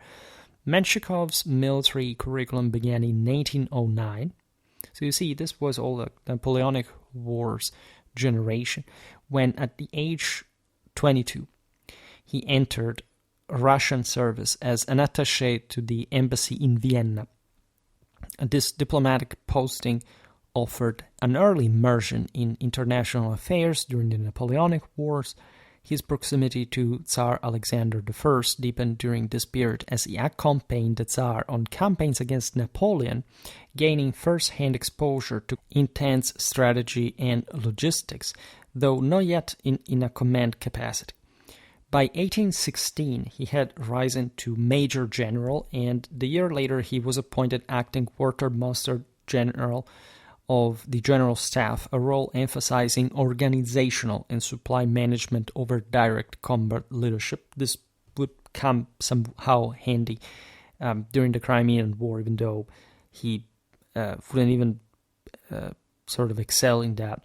Menshikov's military curriculum began in 1809. So you see, this was all the Napoleonic Wars generation, when at the age 22, he entered Russian service as an attaché to the embassy in Vienna. This diplomatic posting offered an early immersion in international affairs during the Napoleonic Wars. His proximity to Tsar Alexander I deepened during this period as he accompanied the Tsar on campaigns against Napoleon, gaining first-hand exposure to intense strategy and logistics, though not yet in a command capacity. By 1816, he had risen to Major General, and the year later he was appointed acting Quartermaster General of the General Staff, a role emphasizing organizational and supply management over direct combat leadership. This would come somehow handy during the Crimean War, even though he wouldn't even sort of excel in that.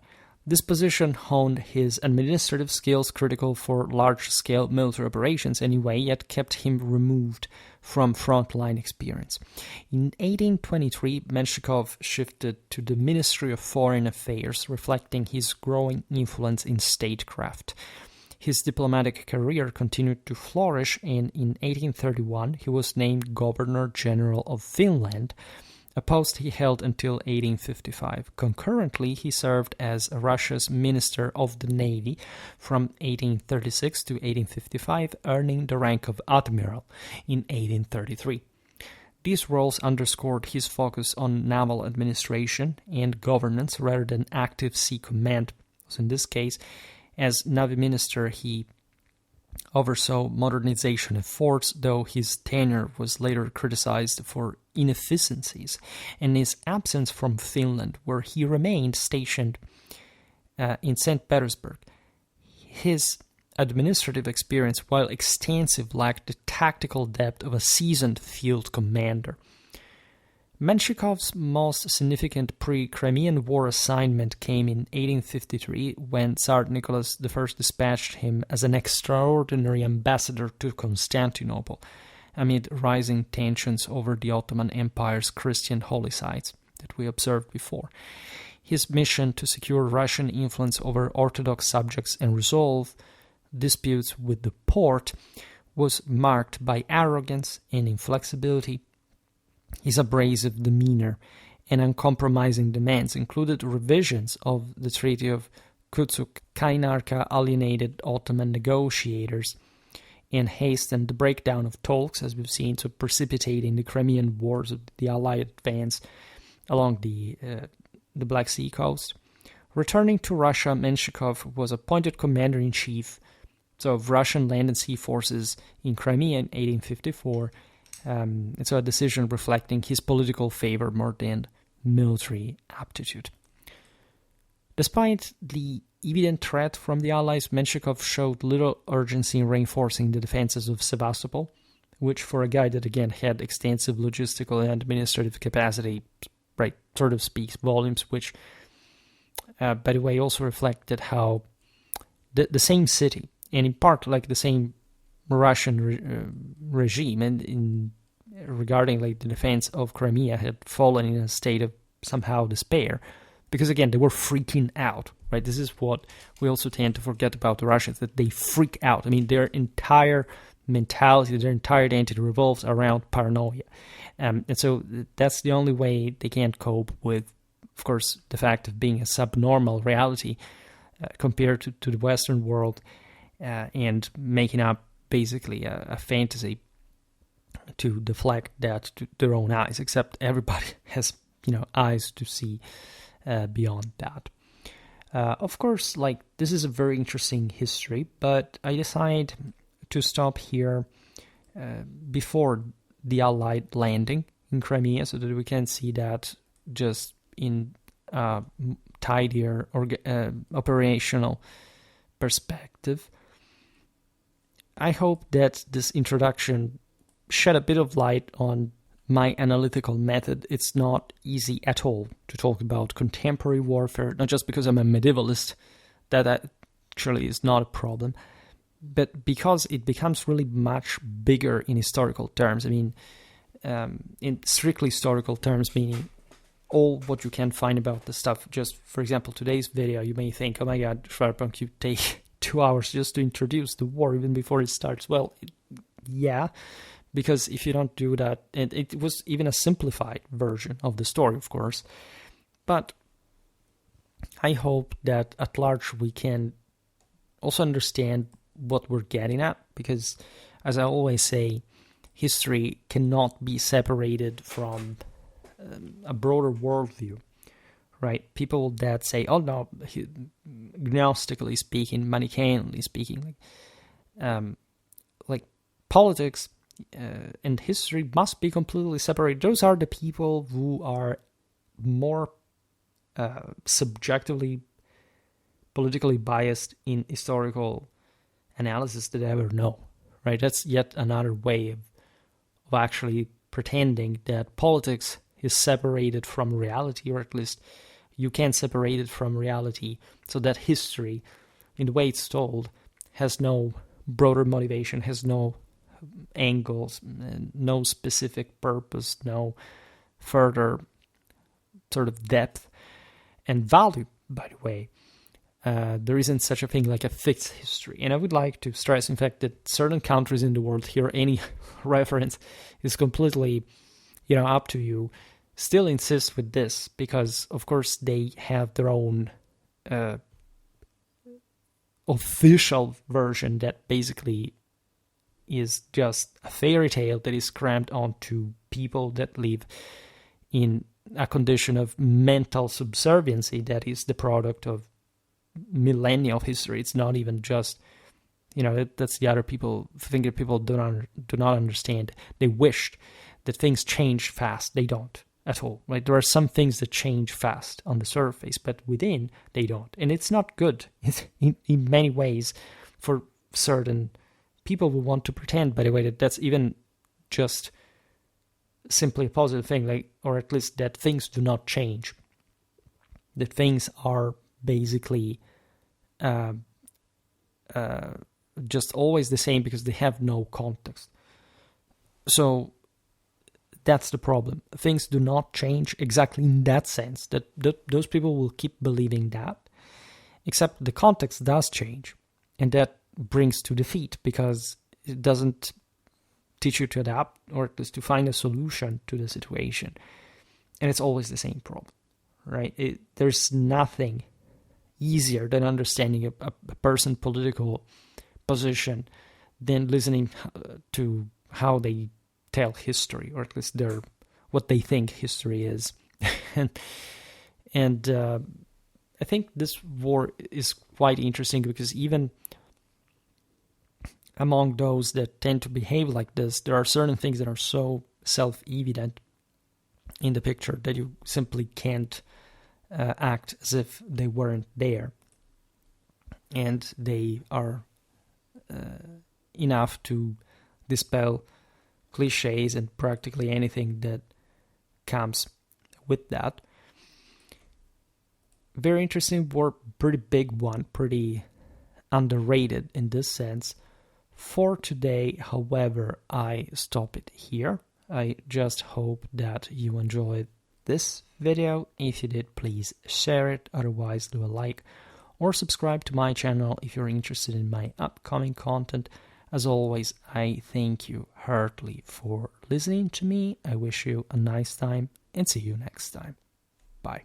This position honed his administrative skills critical for large-scale military operations anyway, yet kept him removed from frontline experience. In 1823, Menshikov shifted to the Ministry of Foreign Affairs, reflecting his growing influence in statecraft. His diplomatic career continued to flourish, and in 1831 he was named Governor-General of Finland, a post he held until 1855. Concurrently, he served as Russia's Minister of the Navy from 1836 to 1855, earning the rank of Admiral in 1833. These roles underscored his focus on naval administration and governance rather than active sea command. So in this case, as Navy Minister, he oversaw modernization efforts, though his tenure was later criticized for inefficiencies and his absence from Finland, where he remained stationed in St. Petersburg. His administrative experience, while extensive, lacked the tactical depth of a seasoned field commander. Menshikov's most significant pre-Crimean War assignment came in 1853 when Tsar Nicholas I dispatched him as an extraordinary ambassador to Constantinople amid rising tensions over the Ottoman Empire's Christian holy sites that we observed before. His mission to secure Russian influence over Orthodox subjects and resolve disputes with the Porte was marked by arrogance and inflexibility. His abrasive demeanor and uncompromising demands included revisions of the Treaty of Kutsk. Kainarka alienated Ottoman negotiators and hastened the breakdown of talks, as we've seen, to precipitating the Crimean Wars of the Allied advance along the Black Sea coast. Returning to Russia, Menshikov was appointed commander-in-chief of Russian land and sea forces in Crimea in 1854. It's a decision reflecting his political favor more than military aptitude. Despite the evident threat from the Allies, Menshikov showed little urgency in reinforcing the defenses of Sevastopol, which for a guy that again had extensive logistical and administrative capacity, right, sort of speaks volumes, which, by the way, also reflected how the same city, and in part like the same Russian regime, and in regarding like the defense of Crimea, had fallen in a state of somehow despair, because again they were freaking out. Right, this is what we also tend to forget about the Russians, that they freak out. I mean, their entire mentality, their entire identity revolves around paranoia, and so that's the only way they can cope with, of course, the fact of being a subnormal reality compared to the Western world, and making up basically a fantasy to deflect that to their own eyes, except everybody has, eyes to see beyond that. Of course, like, this is a very interesting history, but I decided to stop here before the Allied landing in Crimea so that we can see that just in tidier operational perspective. I hope that this introduction shed a bit of light on my analytical method. It's not easy at all to talk about contemporary warfare, not just because I'm a medievalist, that actually is not a problem, but because it becomes really much bigger in historical terms. I mean, in strictly historical terms, meaning all what you can find about the stuff. Just, for example, today's video, you may think, oh my god, Schwerpunkt, you take 2 hours just to introduce the war even before it starts. Well, yeah, because if you don't do that, and it was even a simplified version of the story, of course, but I hope that at large we can also understand what we're getting at, because, as I always say, history cannot be separated from a broader worldview, right? People that say, oh no, gnostically speaking, Manichaeanly speaking, like politics and history must be completely separated. Those are the people who are more subjectively, politically biased in historical analysis that I ever know, right? That's yet another way of actually pretending that politics is separated from reality, or at least you can separate it from reality, so that history, in the way it's told, has no broader motivation, has no angles, no specific purpose, no further sort of depth and value, by the way. there isn't such a thing like a fixed history. And I would like to stress, in fact, that certain countries in the world, here any reference is completely, up to you, still insist with this, because of course they have their own official version that basically is just a fairy tale that is crammed onto people that live in a condition of mental subserviency that is the product of millennia of history. It's not even just, that's the other thing that people do not understand. They wished that things change fast. They don't at all, right? There are some things that change fast on the surface, but within they don't. And it's not good in many ways for certain people who want to pretend, by the way, that that's even just simply a positive thing, or at least that things do not change. That things are basically just always the same because they have no context. So that's the problem. Things do not change exactly in that sense, that those people will keep believing that, except the context does change, and that brings to defeat because it doesn't teach you to adapt, or at least to find a solution to the situation. And it's always the same problem, right? There's nothing easier than understanding a person's political position than listening to how they tell history, or at least what they think history is. and I think this war is quite interesting because even among those that tend to behave like this, there are certain things that are so self-evident in the picture that you simply can't act as if they weren't there. And they are enough to dispel cliches and practically anything that comes with that. Very interesting war, pretty big one, pretty underrated in this sense. For today, however, I stop it here. I just hope that you enjoyed this video. If you did, please share it. Otherwise, do a like or subscribe to my channel if you're interested in my upcoming content. As always, I thank you heartily for listening to me. I wish you a nice time and see you next time. Bye.